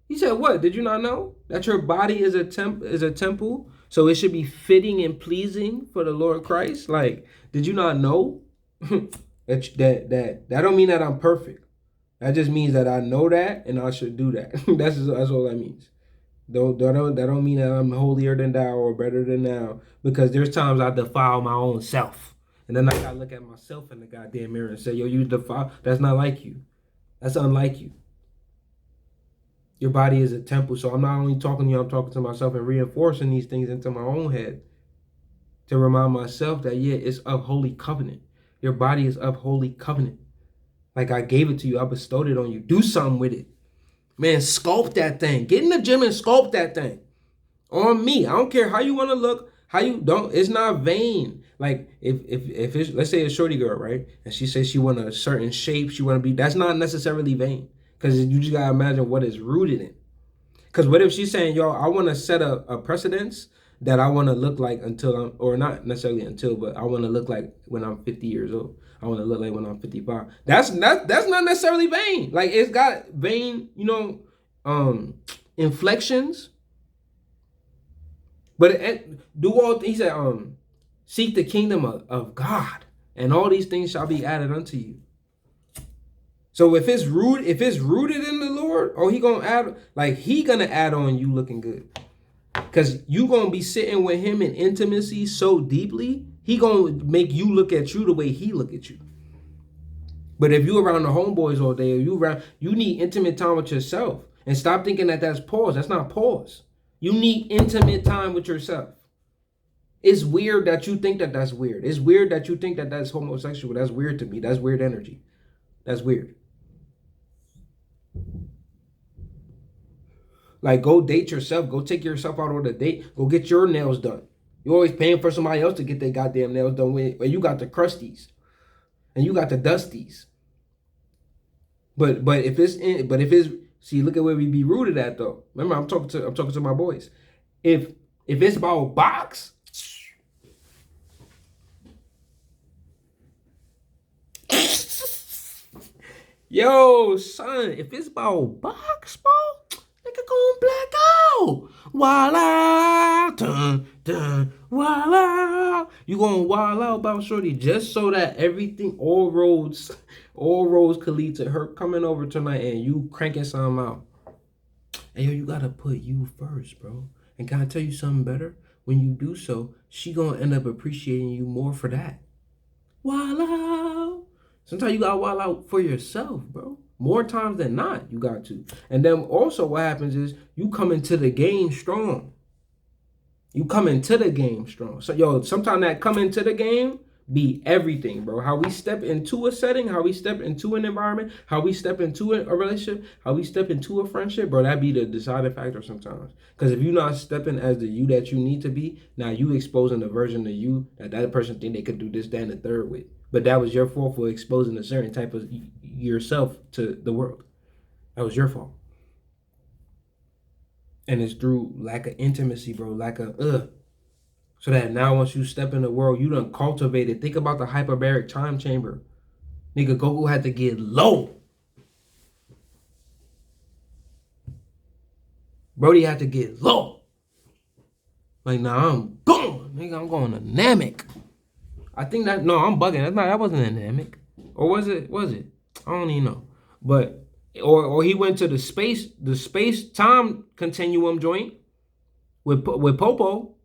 He said, what? Did you not know that your body is a temple? So it should be fitting and pleasing for the Lord Christ. Like, did you not know? that don't mean that I'm perfect. That just means that I know that and I should do that. That's all that means. That don't mean that I'm holier than thou or better than thou, because there's times I defile my own self. And then I gotta look at myself in the goddamn mirror and say, yo, you defile. That's not like you. That's unlike you. Your body is a temple. So I'm not only talking to you, I'm talking to myself and reinforcing these things into my own head to remind myself that, yeah, it's of holy covenant. Your body is of holy covenant. Like I gave it to you. I bestowed it on you. Do something with it. Man, sculpt that thing. Get in the gym and sculpt that thing. On me. I don't care how you want to look. How you don't. It's not vain. Like if it's, let's say a shorty girl, right? And she says she want a certain shape. She want to be. That's not necessarily vain. Because you just got to imagine what it's rooted in. Because what if she's saying, yo, I want to set a precedence that I want to look like until I'm, or not necessarily until, but I want to look like when I'm 50 years old. I want to look like when I'm 55. That's not necessarily vain. Like it's got vain, inflections. But do all, he said, seek the kingdom of God, and all these things shall be added unto you. So if it's rooted in the Lord, oh, he gonna add on you looking good. Because you gonna be sitting with him in intimacy so deeply, he gonna make you look at you the way he look at you. But if you around the homeboys all day, or you need intimate time with yourself. And stop thinking that that's pause. That's not pause. You need intimate time with yourself. It's weird that you think that that's weird. It's weird that you think that that's homosexual. That's weird to me. That's weird energy. That's weird. Like, go date yourself. Go take yourself out on a date. Go get your nails done. You're always paying for somebody else to get their goddamn nails done with. But you got the crusties. And you got the dusties. But if it's see, look at where we be rooted at though. Remember, I'm talking to my boys. If it's about box, Yo, son, if it's about box, bro, nigga going black out. Wild out, dun, dun, wild out. You gonna wild out about shorty just so that everything, all roads could lead to her coming over tonight and you cranking something out. And yo, you gotta put you first, bro. And can I tell you something better? When you do so, she gonna end up appreciating you more for that. Wild out. Sometimes you gotta wild out for yourself, bro. More times than not, you got to. And then also what happens is you come into the game strong. You come into the game strong. So yo, sometimes that come into the game be everything, bro. How we step into a setting, how we step into an environment, how we step into a relationship, how we step into a friendship, bro. That be the deciding factor sometimes. Because if you're not stepping as the you that you need to be, now you exposing the version of you that person think they could do this, that, and the third with. But that was your fault for exposing a certain type of yourself to the world. That was your fault. And it's through lack of intimacy, bro. Lack of So that now once you step in the world, you done cultivated. Think about the hyperbaric time chamber. Nigga, Goku had to get low. Brody had to get low. Like, nah, I'm going. Nigga, I'm going to Namek. I think that, no, I'm bugging. That wasn't a Namek. Or was it? I don't even know. But, or he went to the space time continuum joint with Popo.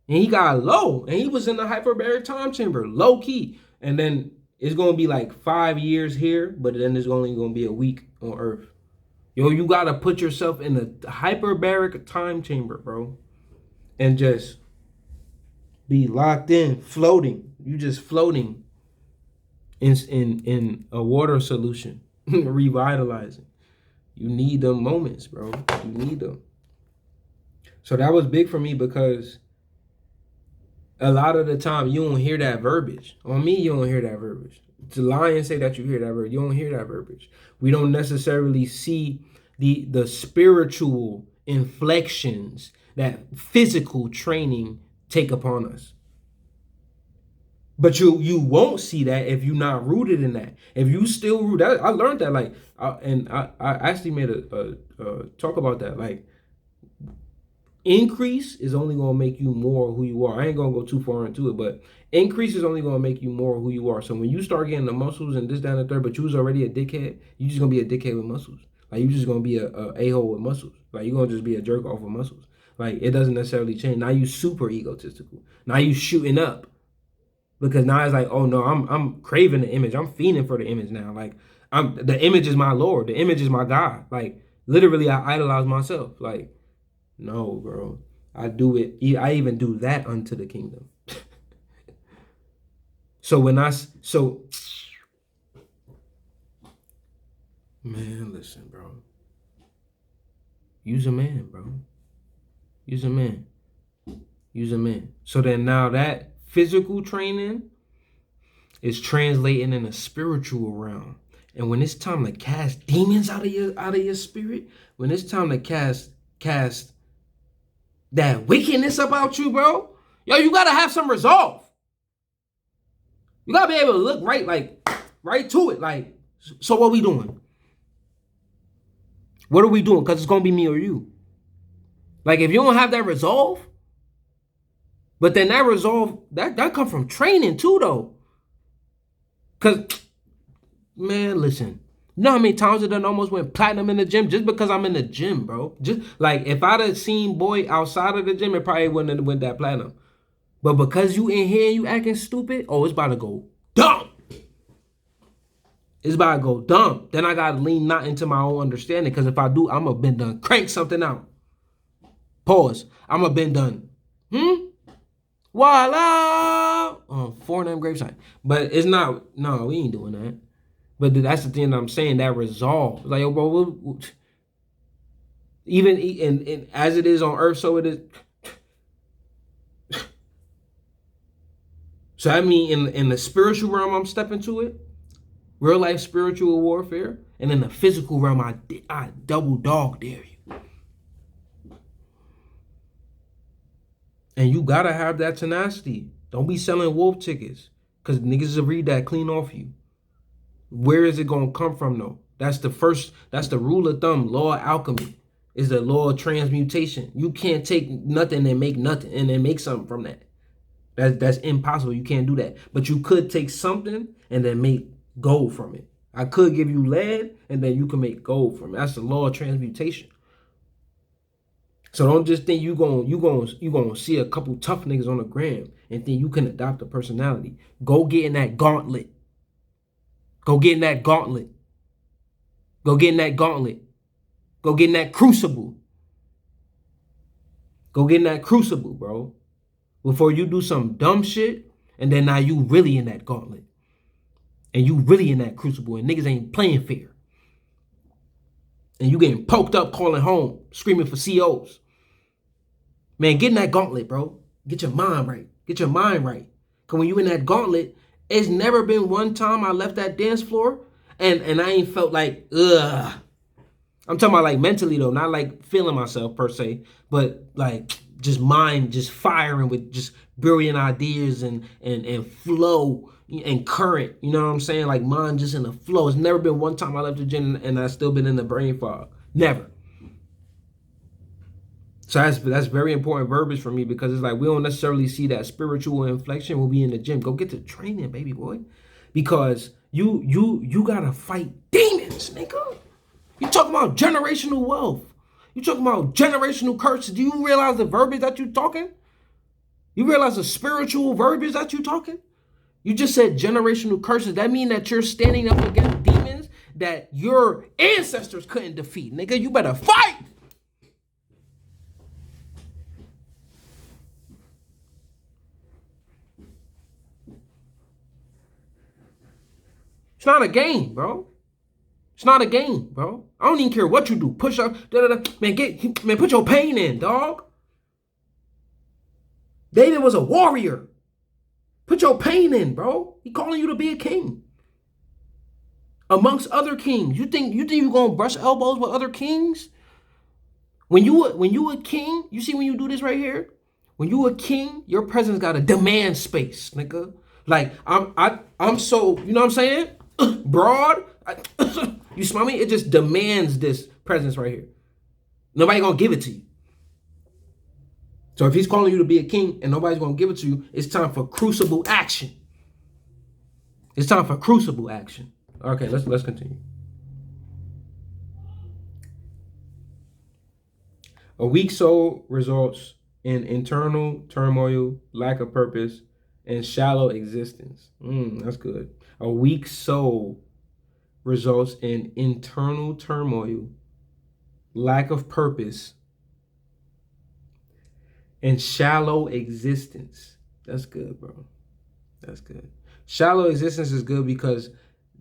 And he got low. And he was in the hyperbaric time chamber, low key. And then it's going to be like 5 years here, but then it's only going to be a week on Earth. Yo, you got to put yourself in the hyperbaric time chamber, bro. And just be locked in, floating. You just floating in a water solution, revitalizing. You need them moments, bro. You need them. So that was big for me because a lot of the time you don't hear that verbiage. On me, you don't hear that verbiage. To lie and say that you hear that verbiage, you don't hear that verbiage. We don't necessarily see the spiritual inflections that physical training take upon us. But you won't see that if you're not rooted in that. If you still root, I learned that I actually made a talk about that. Like, increase is only gonna make you more who you are. I ain't gonna go too far into it, but increase is only gonna make you more who you are. So when you start getting the muscles and this, that, and the third, but you was already a dickhead, you just gonna be a dickhead with muscles. Like, you just gonna be a a-hole with muscles. Like, you're gonna just be a jerk off with muscles. Like, it doesn't necessarily change. Now you super egotistical. Now you shooting up. Because now it's like, oh no, I'm craving the image. I'm fiending for the image now. Like, the image is my Lord. The image is my God. Like, literally, I idolize myself. Like, no, bro. I do it. I even do that unto the kingdom. Man, listen, bro. Use a man, bro. Use a man. Use a man. So then now that physical training is translating in a spiritual realm. And when it's time to cast demons out of your spirit, when it's time to cast that wickedness about you, bro, yo, you gotta have some resolve. You gotta be able to look right to it. Like, so what we doing? What are we doing? Because it's gonna be me or you. Like, if you don't have that resolve, but then that resolve, that come from training too, though. Because, man, listen. You know how many times I done almost went platinum in the gym just because I'm in the gym, bro? Just like, if I'd have seen boy outside of the gym, it probably wouldn't have went that platinum. But because you in here and you acting stupid, oh, it's about to go dumb. It's about to go dumb. Then I got to lean not into my own understanding, because if I do, I'm going to been done. Crank something out. Pause. I'm going to been done. Voila! 4 name gravesite. But it's not, no, we ain't doing that. But that's the thing that I'm saying, that resolve. Like, yo, bro, even and as it is on earth, so it is. So I mean, in the spiritual realm, I'm stepping to it. Real life spiritual warfare. And in the physical realm, I double dog dare you. And you gotta have that tenacity. Don't be selling wolf tickets, because niggas will read that clean off you. Where is it going to come from though? That's the rule of thumb, law of alchemy. Is the law of transmutation. You can't take nothing and make nothing and then make something from that. That's impossible. You can't do that. But you could take something and then make gold from it. I could give you lead and then you can make gold from it. That's the law of transmutation. So don't just think you gonna see a couple tough niggas on the gram and think you can adopt a personality. Go get in that gauntlet. Go get in that gauntlet. Go get in that gauntlet. Go get in that crucible. Go get in that crucible, bro. Before you do some dumb shit, and then now you really in that gauntlet. And you really in that crucible, and niggas ain't playing fair. And you getting poked up, calling home, screaming for COs. Man, get in that gauntlet, bro. Get your mind right. Get your mind right. Because when you in that gauntlet, it's never been one time I left that dance floor and I ain't felt like, ugh. I'm talking about like mentally though, not like feeling myself per se, but like just mind just firing with just brilliant ideas and flow and current. You know what I'm saying? Like mind just in the flow. It's never been one time I left the gym and I still been in the brain fog. Never. So that's very important verbiage for me because it's like we don't necessarily see that spiritual inflection when we in the gym. Go get to training, baby boy. Because you gotta fight demons, nigga. You talking about generational wealth. You talking about generational curses. Do you realize the verbiage that you talking? You realize the spiritual verbiage that you talking? You just said generational curses. That mean that you're standing up against demons that your ancestors couldn't defeat. Nigga, you better fight. It's not a game, bro. It's not a game, bro. I don't even care what you do. Push up, man, put your pain in, dog. David was a warrior. Put your pain in, bro. He calling you to be a king. Amongst other kings. You think you're gonna brush elbows with other kings? When you a king, you see when you do this right here? When you a king, your presence gotta demand space, nigga. Like I'm so, you know what I'm saying? Broad. You smell me? It just demands this presence right here. Nobody gonna give it to you. So if he's calling you to be a king and nobody's gonna give it to you, it's time for crucible action. It's time for crucible action. Okay, let's continue. A weak soul results in internal turmoil, lack of purpose, and shallow existence. That's good. A weak soul results in internal turmoil, lack of purpose, and shallow existence. That's good, bro. That's good. Shallow existence is good because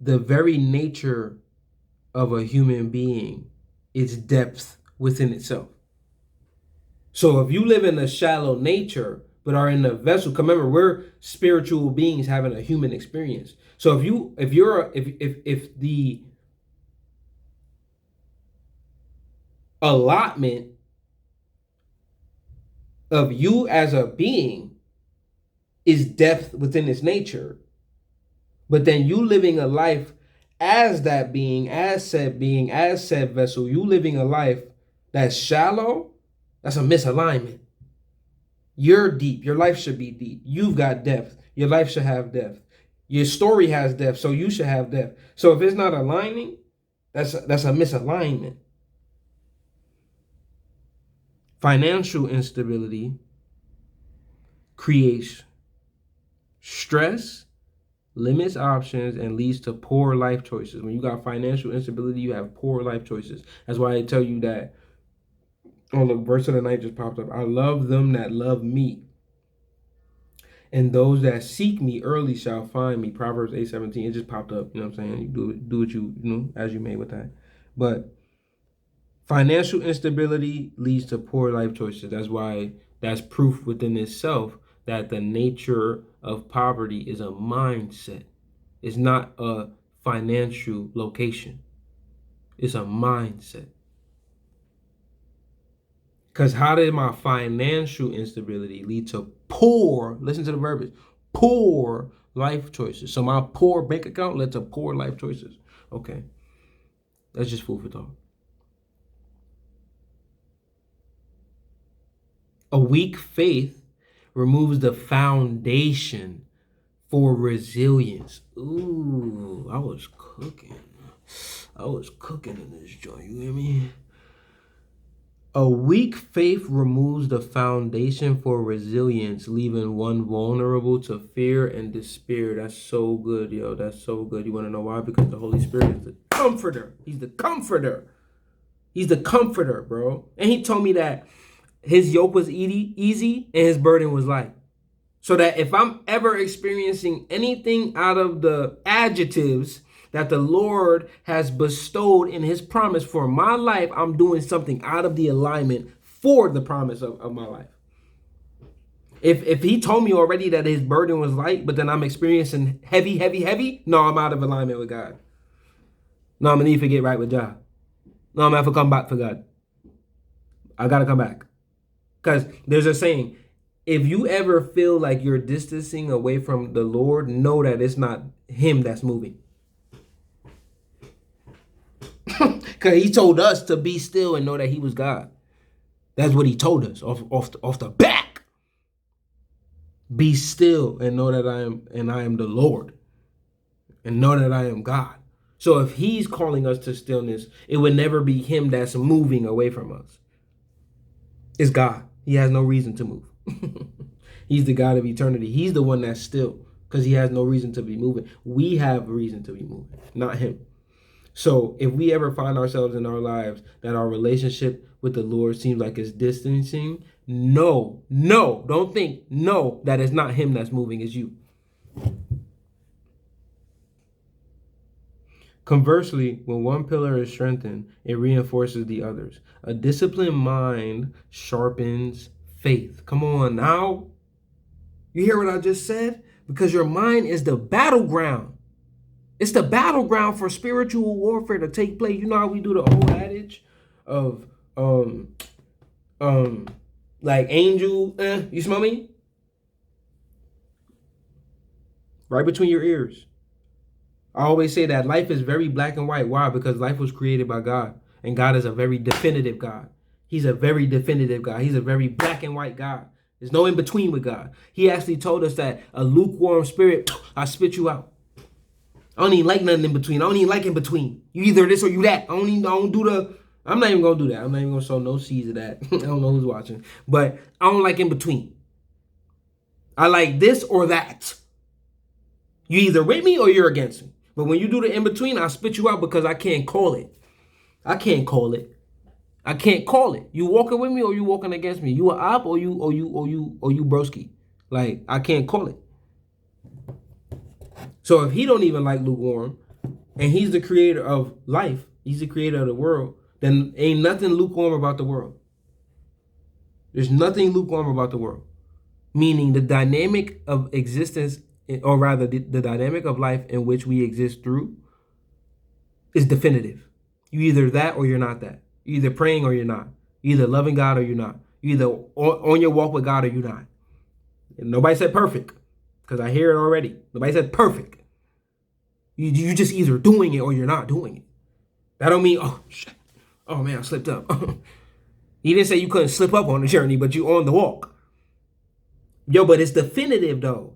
the very nature of a human being is depth within itself. So if you live in a shallow nature, but are in a vessel, remember we're spiritual beings having a human experience. So if the allotment of you as a being is depth within its nature, but then you living a life as that being, as said vessel, you living a life that's shallow, that's a misalignment. You're deep. Your life should be deep. You've got depth. Your life should have depth. Your story has depth, so you should have depth. So if it's not aligning, that's a misalignment. Financial instability creates stress, limits options, and leads to poor life choices. When you got financial instability, you have poor life choices. That's why I tell you that. Oh, look, verse of the night just popped up. I love them that love me, and those that seek me early shall find me. Proverbs 8:17. It just popped up. You know what I'm saying? You do what you know as you may with that. But financial instability leads to poor life choices. That's why that's proof within itself that the nature of poverty is a mindset. It's not a financial location. It's a mindset. Because how did my financial instability lead to poor, listen to the verbiage, poor life choices. So my poor bank account led to poor life choices. Okay. That's just food for thought. A weak faith removes the foundation for resilience. Ooh, I was cooking. In this joint. You hear me? A weak faith removes the foundation for resilience, leaving one vulnerable to fear and despair. That's so good, yo. That's so good. You want to know why? Because the Holy Spirit is the comforter. He's the comforter. He's the comforter, bro. And he told me that his yoke was easy and his burden was light. So that if I'm ever experiencing anything out of the adjectives that the Lord has bestowed in his promise for my life, I'm doing something out of the alignment for the promise of my life. If he told me already that his burden was light, but then I'm experiencing heavy, no, I'm out of alignment with God. No, I'm going to need to get right with God. No, I'm going to have to come back for God. I got to come back. Because there's a saying, if you ever feel like you're distancing away from the Lord, know that it's not him that's moving. Because he told us to be still and know that he was God. That's what he told us off the back. Be still and know that I am the Lord. And know that I am God. So if he's calling us to stillness, it would never be him that's moving away from us. It's God. He has no reason to move. He's the God of eternity. He's the one that's still because he has no reason to be moving. We have reason to be moving, not him. So if we ever find ourselves in our lives that our relationship with the Lord seems like it's distancing, no, don't think, no, that it's not him that's moving, it's you. Conversely, when one pillar is strengthened, it reinforces the others. A disciplined mind sharpens faith. Come on now. You hear what I just said? Because your mind is the battleground. It's the battleground for spiritual warfare to take place. You know how we do the old adage of like angel, you smell me? Right between your ears. I always say that life is very black and white. Why? Because life was created by God. And God is a very definitive God. He's a very definitive God. He's a very black and white God. There's no in between with God. He actually told us that a lukewarm spirit, I spit you out. I don't even like nothing in between. I don't even like in between. You either this or you that. I'm not even going to do that. I'm not even going to sow no seeds of that. I don't know who's watching. But I don't like in between. I like this or that. You either with me or you're against me. But when you do the in between, I spit you out because I can't call it. I can't call it. You walking with me or you walking against me? You a op or you broski? Like, I can't call it. So if he don't even like lukewarm, and he's the creator of life, he's the creator of the world, then ain't nothing lukewarm about the world. There's nothing lukewarm about the world. Meaning the dynamic of existence, or rather the dynamic of life in which we exist through, is definitive. You either that or you're not that. You're either praying or you're not. You're either loving God or you're not. You're either on your walk with God or you're not. And nobody said perfect, because I hear it already. Nobody said perfect. You just either doing it or you're not doing it. That don't mean, oh, shit. Oh, man, I slipped up. He didn't say you couldn't slip up on the journey, but you on the walk. Yo, but it's definitive, though.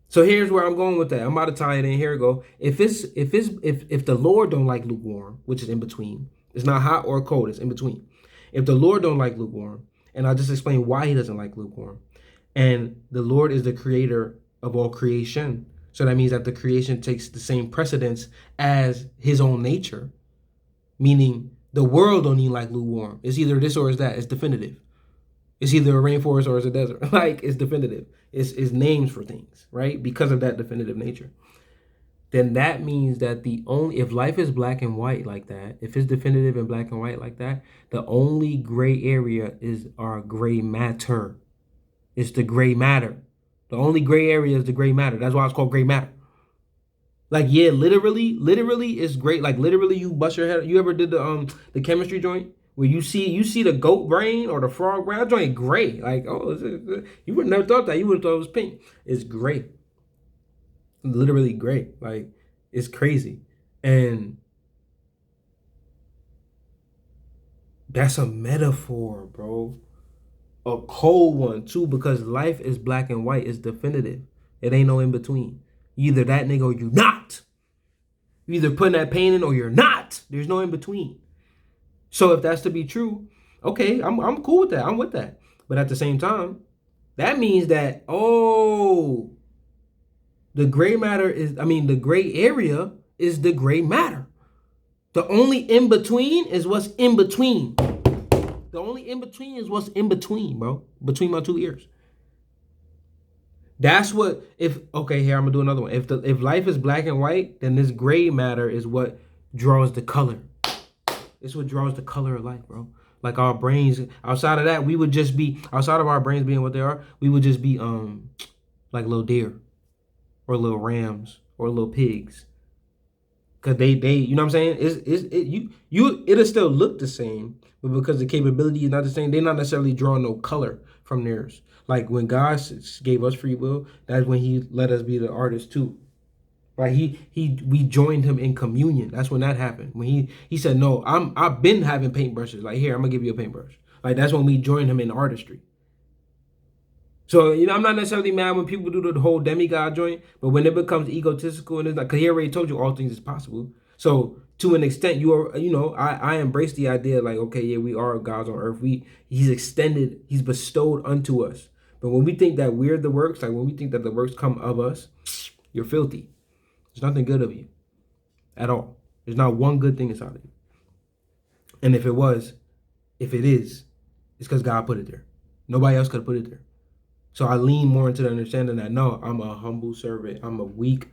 So here's where I'm going with that. I'm about to tie it in. Here we go. If the Lord don't like lukewarm, which is in between, it's not hot or cold, it's in between. If the Lord don't like lukewarm, and I'll just explain why he doesn't like lukewarm, and the Lord is the creator of all creation, so that means that the creation takes the same precedence as his own nature, meaning the world don't even like lukewarm. It's either this or it's that. It's definitive. It's either a rainforest or it's a desert. Like, it's definitive. It's names for things, right? Because of that definitive nature. Then that means that if life is black and white like that, if it's definitive and black and white like that, the only gray area is our gray matter. It's the gray matter. The only gray area is the gray matter. That's why it's called gray matter. Like, yeah, literally it's great. Like, literally you bust your head. You ever did the chemistry joint? Where you see the goat brain or the frog brain, that joint gray. Like, oh, you would have never thought that. You would have thought it was pink. It's gray. literally gray. Like, it's crazy. And that's a metaphor, bro. A cold one too, because life is black and white. It's definitive. It ain't no in between. You either that nigga or you not. You either putting that pain in or you're not. There's no in between. So if that's to be true, okay, I'm cool with that. I'm with that. But at the same time, that means that, oh, the gray matter is, the gray area is the gray matter. The only in between is what's in between. The only in between is what's in between, bro. Between my two ears. That's what, okay, here I'm gonna do another one. If life is black and white, then this gray matter is what draws the color. It's what draws the color of life, bro. Like our brains, outside of that, we would just be, outside of our brains being what they are, we would just be like little deer or little rams or little pigs. Cause they you know what I'm saying? It'll still look the same, but because the capability is not the same, they're not necessarily drawing no color from theirs. Like when God gave us free will, that's when he let us be the artist too. Like we joined him in communion. That's when that happened. When he said, no, I've been having paintbrushes. Like, here, I'm gonna give you a paintbrush. Like, that's when we joined him in artistry. So, I'm not necessarily mad when people do the whole demigod joint, but when it becomes egotistical and it's like, because he already told you all things is possible. So to an extent, I embrace the idea like, okay, yeah, we are gods on earth. He's bestowed unto us. But when we think that we're the works, like when we think that the works come of us, you're filthy. There's nothing good of you at all. There's not one good thing inside of you. And if it is, it's because God put it there. Nobody else could have put it there. So I lean more into the understanding that, no, I'm a humble servant. I'm a weak,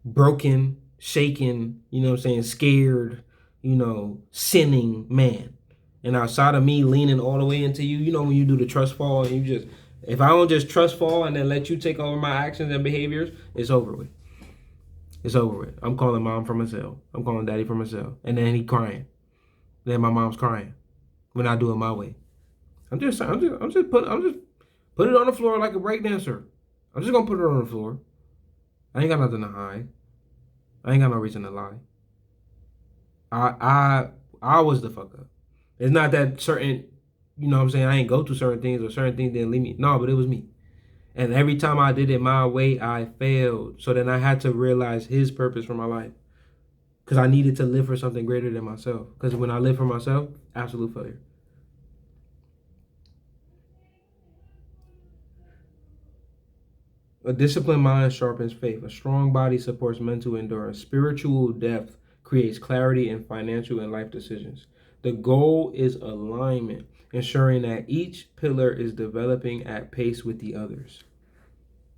broken, shaken, scared, sinning man. And outside of me leaning all the way into you, when you do the trust fall and if I don't just trust fall and then let you take over my actions and behaviors, it's over with. It's over with. I'm calling mom from a cell. I'm calling daddy from a cell. And then he crying. Then my mom's crying when I do it my way. I'm just put it on the floor like a breakdancer. I'm just gonna put it on the floor. I ain't got nothing to hide. I ain't got no reason to lie. I was the fuck up. It's not that certain, I ain't go through certain things or certain things didn't leave me. No, but it was me. And every time I did it my way, I failed. So then I had to realize his purpose for my life. Because I needed to live for something greater than myself. Because when I live for myself, absolute failure. A disciplined mind sharpens faith. A strong body supports mental endurance. Spiritual depth creates clarity in financial and life decisions. The goal is alignment, ensuring that each pillar is developing at pace with the others.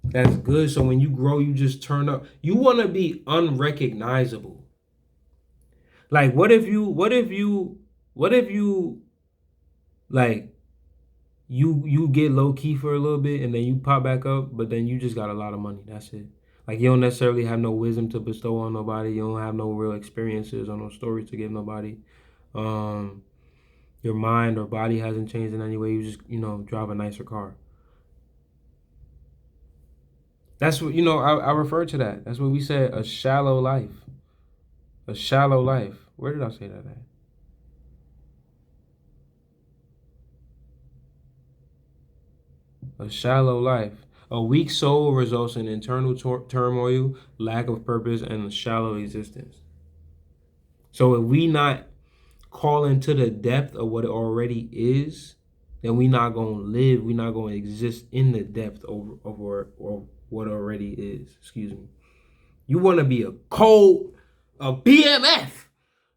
That's good. So when you grow, you just turn up. You want to be unrecognizable. Like, what if you like you get low key for a little bit and then you pop back up, but then you just got a lot of money. That's it. Like, you don't necessarily have no wisdom to bestow on nobody. You don't have no real experiences or no stories to give nobody. Your mind or body hasn't changed in any way. You just, drive a nicer car. That's what, I refer to that. That's what we said, a shallow life. A shallow life. Where did I say that at? A shallow life. A weak soul results in internal turmoil, lack of purpose, and a shallow existence. So if we not call into the depth of what it already is, then we not going to live, we not going to exist in the depth of what already is. Excuse me. You want to be a BMF.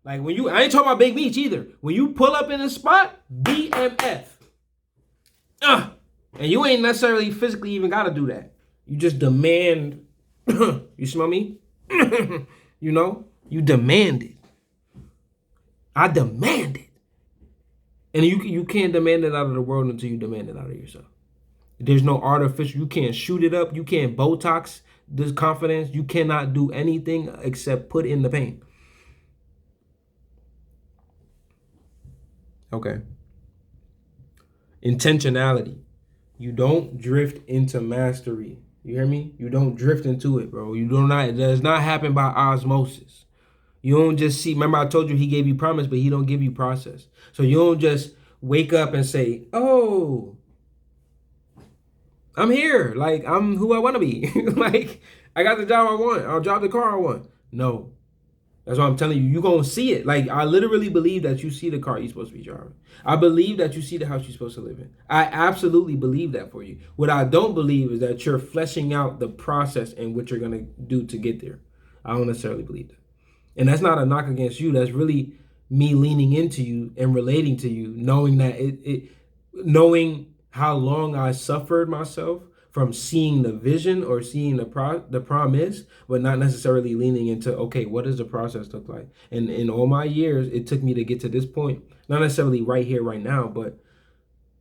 Like I ain't talking about Big Meech either. When you pull up in a spot, BMF. And you ain't necessarily physically even got to do that. You just demand. You smell me? You demand it. I demand it. And you can't demand it out of the world until you demand it out of yourself. There's no artificial. You can't shoot it up. You can't Botox this confidence. You cannot do anything except put in the pain. Okay. Intentionality. You don't drift into mastery. You hear me? You don't drift into it, bro. You do not. It does not happen by osmosis. You don't just see. Remember, I told you he gave you promise, but he don't give you process. So you don't just wake up and say, "Oh, I'm here. Like I'm who I want to be. Like I got the job I want. I'll drive the car I want." No, that's why I'm telling you. You gonna see it. Like I literally believe that you see the car you're supposed to be driving. I believe that you see the house you're supposed to live in. I absolutely believe that for you. What I don't believe is that you're fleshing out the process and what you're gonna do to get there. I don't necessarily believe that. And that's not a knock against you. That's really me leaning into you and relating to you, knowing that knowing how long I suffered myself from seeing the vision or seeing the promise, but not necessarily leaning into, okay, what does the process look like? And in all my years, it took me to get to this point, not necessarily right here, right now, but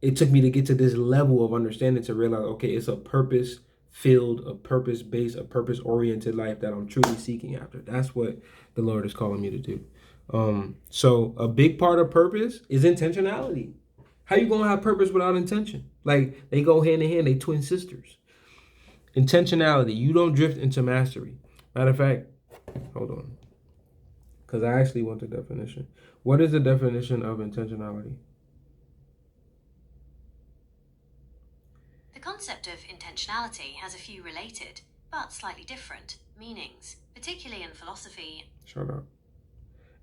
it took me to get to this level of understanding to realize, okay, it's a purpose filled, a purpose based, a purpose oriented life that I'm truly seeking after. That's what the Lord is calling me to do. So a big part of purpose is intentionality. How you gonna have purpose without intention? Like they go hand in hand, they twin sisters. Intentionality. You don't drift into mastery. Matter of fact, hold on, because I actually want the definition. What is the definition of intentionality? The concept of intentionality has a few related, but slightly different, meanings, particularly in philosophy. Shut up.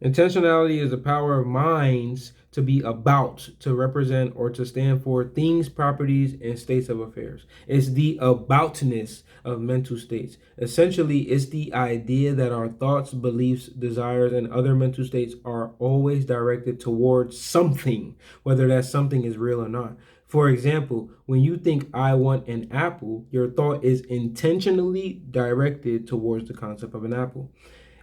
Intentionality is the power of minds to be about, to represent, or to stand for things, properties, and states of affairs. It's the aboutness of mental states. Essentially, it's the idea that our thoughts, beliefs, desires, and other mental states are always directed towards something, whether that something is real or not. For example, when you think I want an apple, your thought is intentionally directed towards the concept of an apple.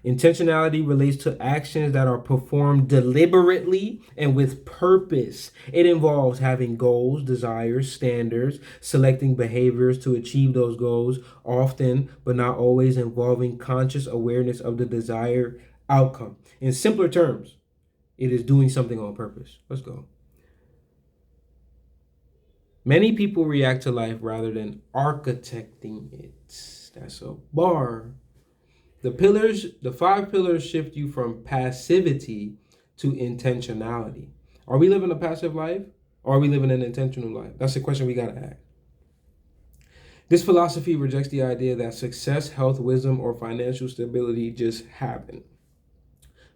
Intentionality relates to actions that are performed deliberately and with purpose. It involves having goals, desires, standards, selecting behaviors to achieve those goals, often but not always involving conscious awareness of the desired outcome. In simpler terms, it is doing something on purpose. Let's go. Many people react to life rather than architecting it. That's a bar. The 5 pillars shift you from passivity to intentionality. Are we living a passive life or are we living an intentional life? That's the question we got to ask. This philosophy rejects the idea that success, health, wisdom, or financial stability just happen.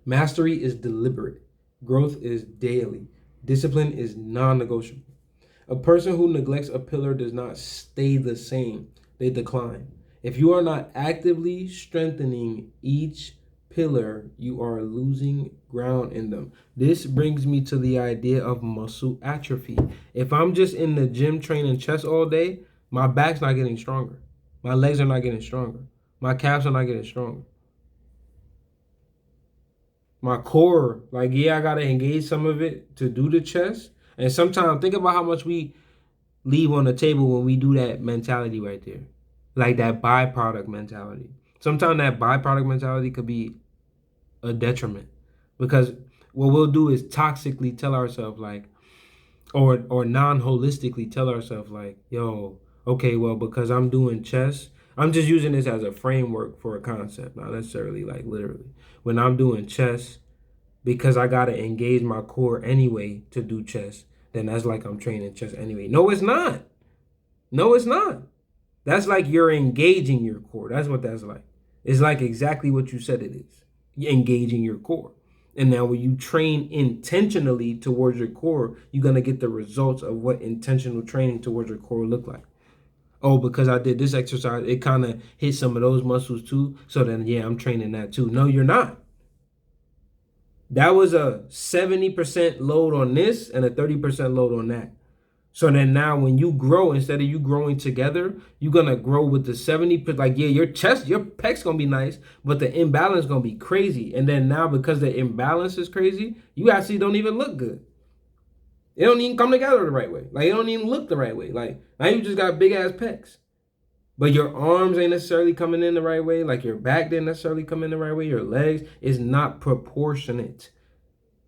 Mastery is deliberate. Growth is daily. Discipline is non-negotiable. A person who neglects a pillar does not stay the same. They decline. If you are not actively strengthening each pillar, you are losing ground in them. This brings me to the idea of muscle atrophy. If I'm just in the gym training chest all day, my back's not getting stronger. My legs are not getting stronger. My calves are not getting stronger. My core, like, yeah, I got to engage some of it to do the chest. And sometimes think about how much we leave on the table when we do that mentality right there. Like that byproduct mentality. Sometimes that byproduct mentality could be a detriment because what we'll do is toxically tell ourselves like, or non-holistically tell ourselves like, yo, okay, well, because I'm doing chess, I'm just using this as a framework for a concept, not necessarily like literally. When I'm doing chess, because I gotta engage my core anyway to do chess, then that's like I'm training chess anyway. No, it's not. No, it's not. That's like you're engaging your core. That's what that's like. It's like exactly what you said it is. You're engaging your core. And now when you train intentionally towards your core, you're going to get the results of what intentional training towards your core look like. Oh, because I did this exercise, it kind of hit some of those muscles too. So then, yeah, I'm training that too. No, you're not. That was a 70% load on this and a 30% load on that. So then now when you grow, instead of you growing together, you're going to grow with the 70, like, yeah, your chest, your pecs going to be nice, but the imbalance going to be crazy. And then now because the imbalance is crazy, you actually don't even look good. It don't even come together the right way. Like, it don't even look the right way. Like, now you just got big ass pecs. But your arms ain't necessarily coming in the right way. Like, your back didn't necessarily come in the right way. Your legs is not proportionate.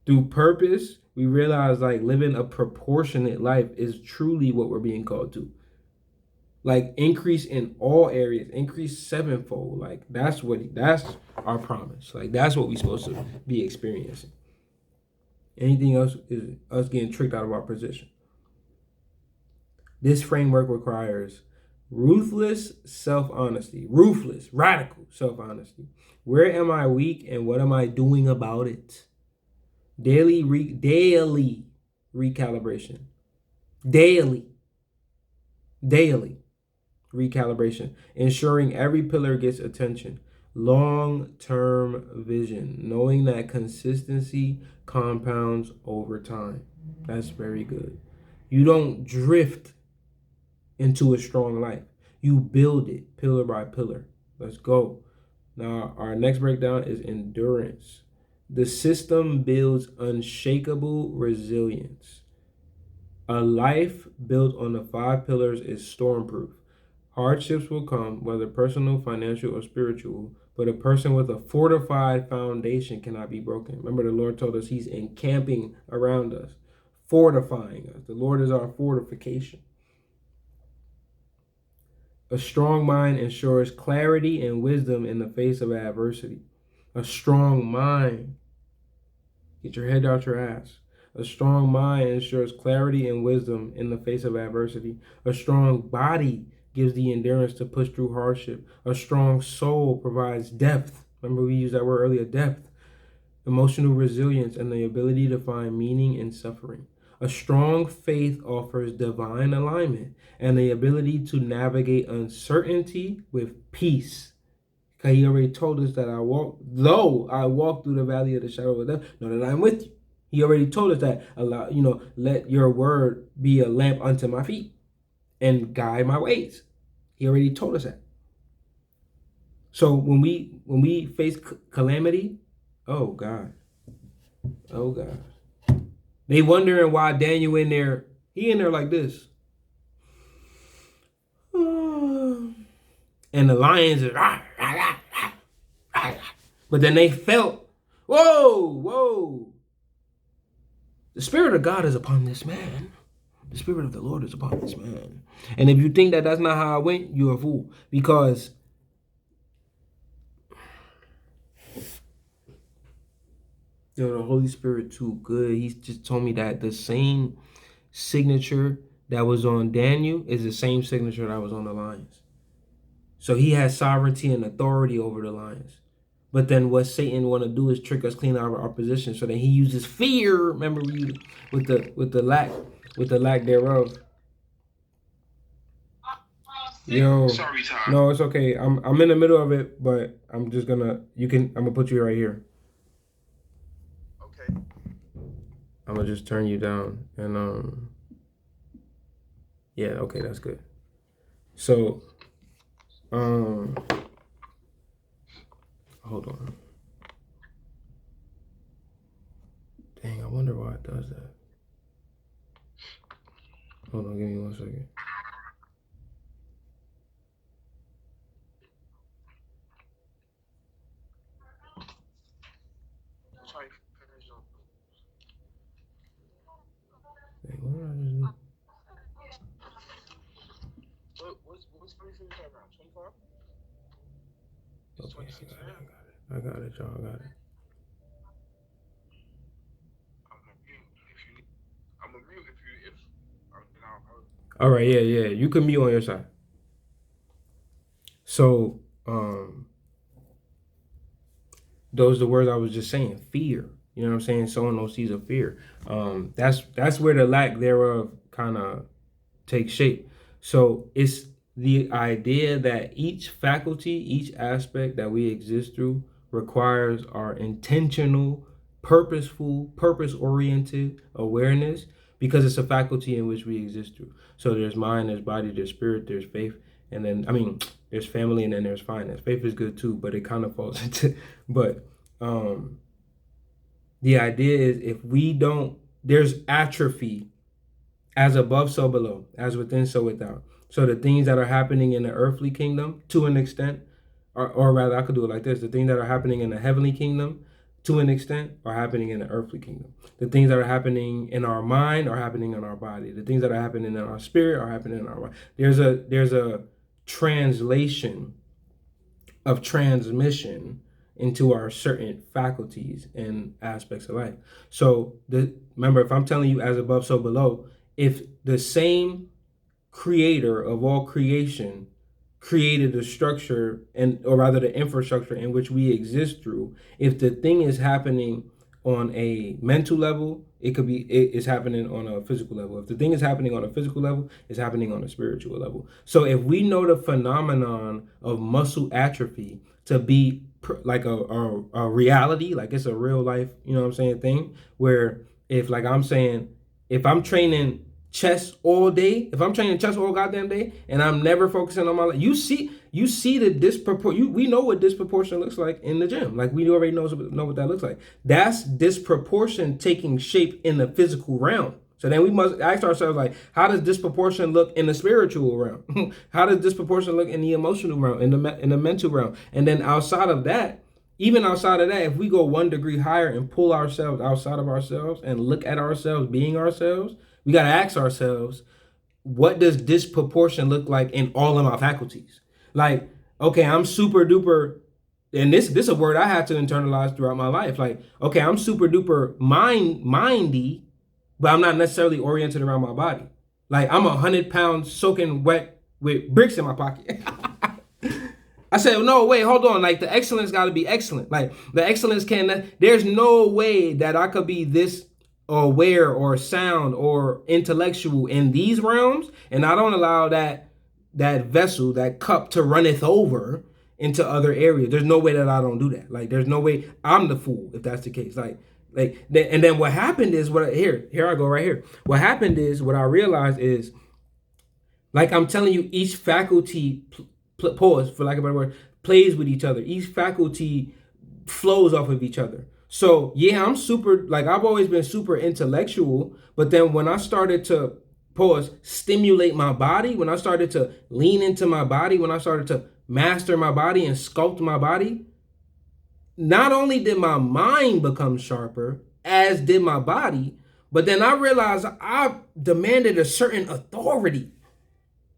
Through purpose, we realize like living a proportionate life is truly what we're being called to. Like increase in all areas, increase sevenfold. Like that's our promise. Like that's what we're supposed to be experiencing. Anything else is us getting tricked out of our position. This framework requires ruthless self-honesty, ruthless, radical self-honesty. Where am I weak and what am I doing about it? Daily recalibration. Daily recalibration, ensuring every pillar gets attention. Long-term vision, knowing that consistency compounds over time. That's very good. You don't drift into a strong life. You build it pillar by pillar. Let's go. Now, our next breakdown is endurance. The system builds unshakable resilience. A life built on the 5 pillars is stormproof. Hardships will come, whether personal, financial, or spiritual, but a person with a fortified foundation cannot be broken. Remember, the Lord told us He's encamping around us, fortifying us. The Lord is our fortification. A strong mind ensures clarity and wisdom in the face of adversity. A strong mind. Get your head out your ass. A strong mind ensures clarity and wisdom in the face of adversity. A strong body gives the endurance to push through hardship. A strong soul provides depth. Remember, we used that word earlier, depth. Emotional resilience and the ability to find meaning in suffering. A strong faith offers divine alignment and the ability to navigate uncertainty with peace. Okay, He already told us that though I walk through the valley of the shadow of death, know that I'm with you. He already told us that, let your word be a lamp unto my feet and guide my ways. He already told us that. So when we face calamity, oh God, they wondering why Daniel in there, he in there like this. And the lions are, but then they felt, whoa. The Spirit of God is upon this man. The Spirit of the Lord is upon this man. And if you think that that's not how it went, you're a fool. Because the Holy Spirit too good. He's just told me that the same signature that was on Daniel is the same signature that was on the lions. So he has sovereignty and authority over the lions. But then what Satan want to do is trick us clean out of our position. So then he uses fear. Remember, with the lack thereof. Yo, sorry, Tom. No, it's okay. I'm in the middle of it, but I'm gonna put you right here. Okay. I'm gonna just turn you down and yeah, okay, that's good. So hold on. Dang, I wonder why it does that. Hold on, give me 1 second. Dang, what did I just do? What's 23 around? 24? Okay, I got it, y'all. I got it. I'm a mute if all right, yeah. You can mute on your side. So, those are the words I was just saying. Fear. You know what I'm saying? Sowing those seeds of fear. That's where the lack thereof kind of takes shape. So it's the idea that each faculty, each aspect that we exist through requires our intentional, purposeful, purpose-oriented awareness because it's a faculty in which we exist through. So there's mind, there's body, there's spirit, there's faith, and then, there's family and then there's finance. Faith is good too, but it kind of falls into, but the idea is if we don't, there's atrophy as above, so below, as within, so without. So the things that are happening in the earthly kingdom to an extent, or rather I could do it like this, the things that are happening in the heavenly kingdom to an extent, are happening in the earthly kingdom. The things that are happening in our mind are happening in our body. The things that are happening in our spirit are happening in our mind. There's a translation of transmission into our certain faculties and aspects of life. So remember, if I'm telling you as above, so below, if the same creator of all creation created the structure or rather the infrastructure in which we exist through, if the thing is happening on a mental level, it's happening on a physical level. If the thing is happening on a physical level, it's happening on a spiritual level. So if we know the phenomenon of muscle atrophy to be like a reality, like it's a real life, thing, where if I'm training chess all day, if I'm training chess all goddamn day and I'm never focusing on my life, you see the disproportion. We know what disproportion looks like in the gym. Like we already know what that looks like. That's disproportion taking shape in the physical realm. So then we must ask ourselves, like, how does disproportion look in the spiritual realm? How does disproportion look in the emotional realm, in the mental realm? And then outside of that, if we go 1 degree higher and pull ourselves outside of ourselves and look at ourselves being ourselves, we got to ask ourselves, what does disproportion look like in all of my faculties? Like, okay, I'm super duper, and this is a word I had to internalize throughout my life. Like, okay, I'm super duper mindy, but I'm not necessarily oriented around my body. Like, I'm 100 pounds soaking wet with bricks in my pocket. I said, no, wait, hold on. Like, the excellence got to be excellent. Like, the excellence there's no way that I could be this aware or sound or intellectual in these realms, and I don't allow that vessel, that cup, to runneth over into other areas. There's no way that I don't do that. Like, there's no way I'm the fool if that's the case. And then what happened is here I go right here. What happened is, what I realized is, like I'm telling you, each faculty pause for lack of a better word, plays with each other. Each faculty flows off of each other. So yeah, I'm super, like I've always been super intellectual, but then when I started to stimulate my body, when I started to lean into my body, when I started to master my body and sculpt my body, not only did my mind become sharper, as did my body, but then I realized I demanded a certain authority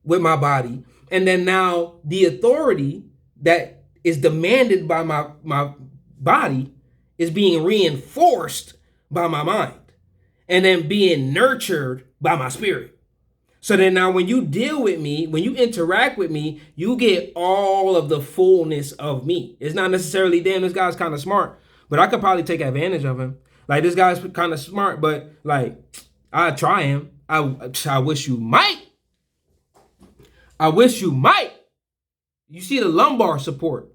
with my body. And then now the authority that is demanded by my body is being reinforced by my mind and then being nurtured by my spirit. So then now when you deal with me, when you interact with me, you get all of the fullness of me. It's not necessarily, damn, this guy's kind of smart, but I could probably take advantage of him. Like, this guy's kind of smart, but like, I try him. I wish you might. I wish you might. You see the lumbar support.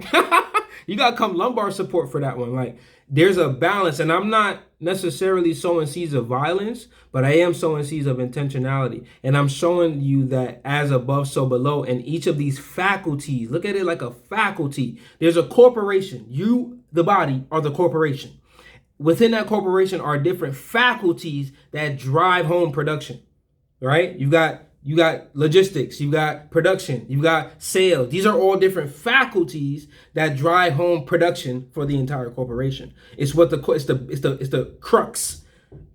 You got to come lumbar support for that one. Like, there's a balance, and I'm not necessarily sowing seeds of violence, but I am sowing seeds of intentionality. And I'm showing you that as above, so below. And each of these faculties, look at it like a faculty. There's a corporation. You, the body, are the corporation. Within that corporation are different faculties that drive home production, right? You got logistics, you got production, you got sales. These are all different faculties that drive home production for the entire corporation. It's the crux.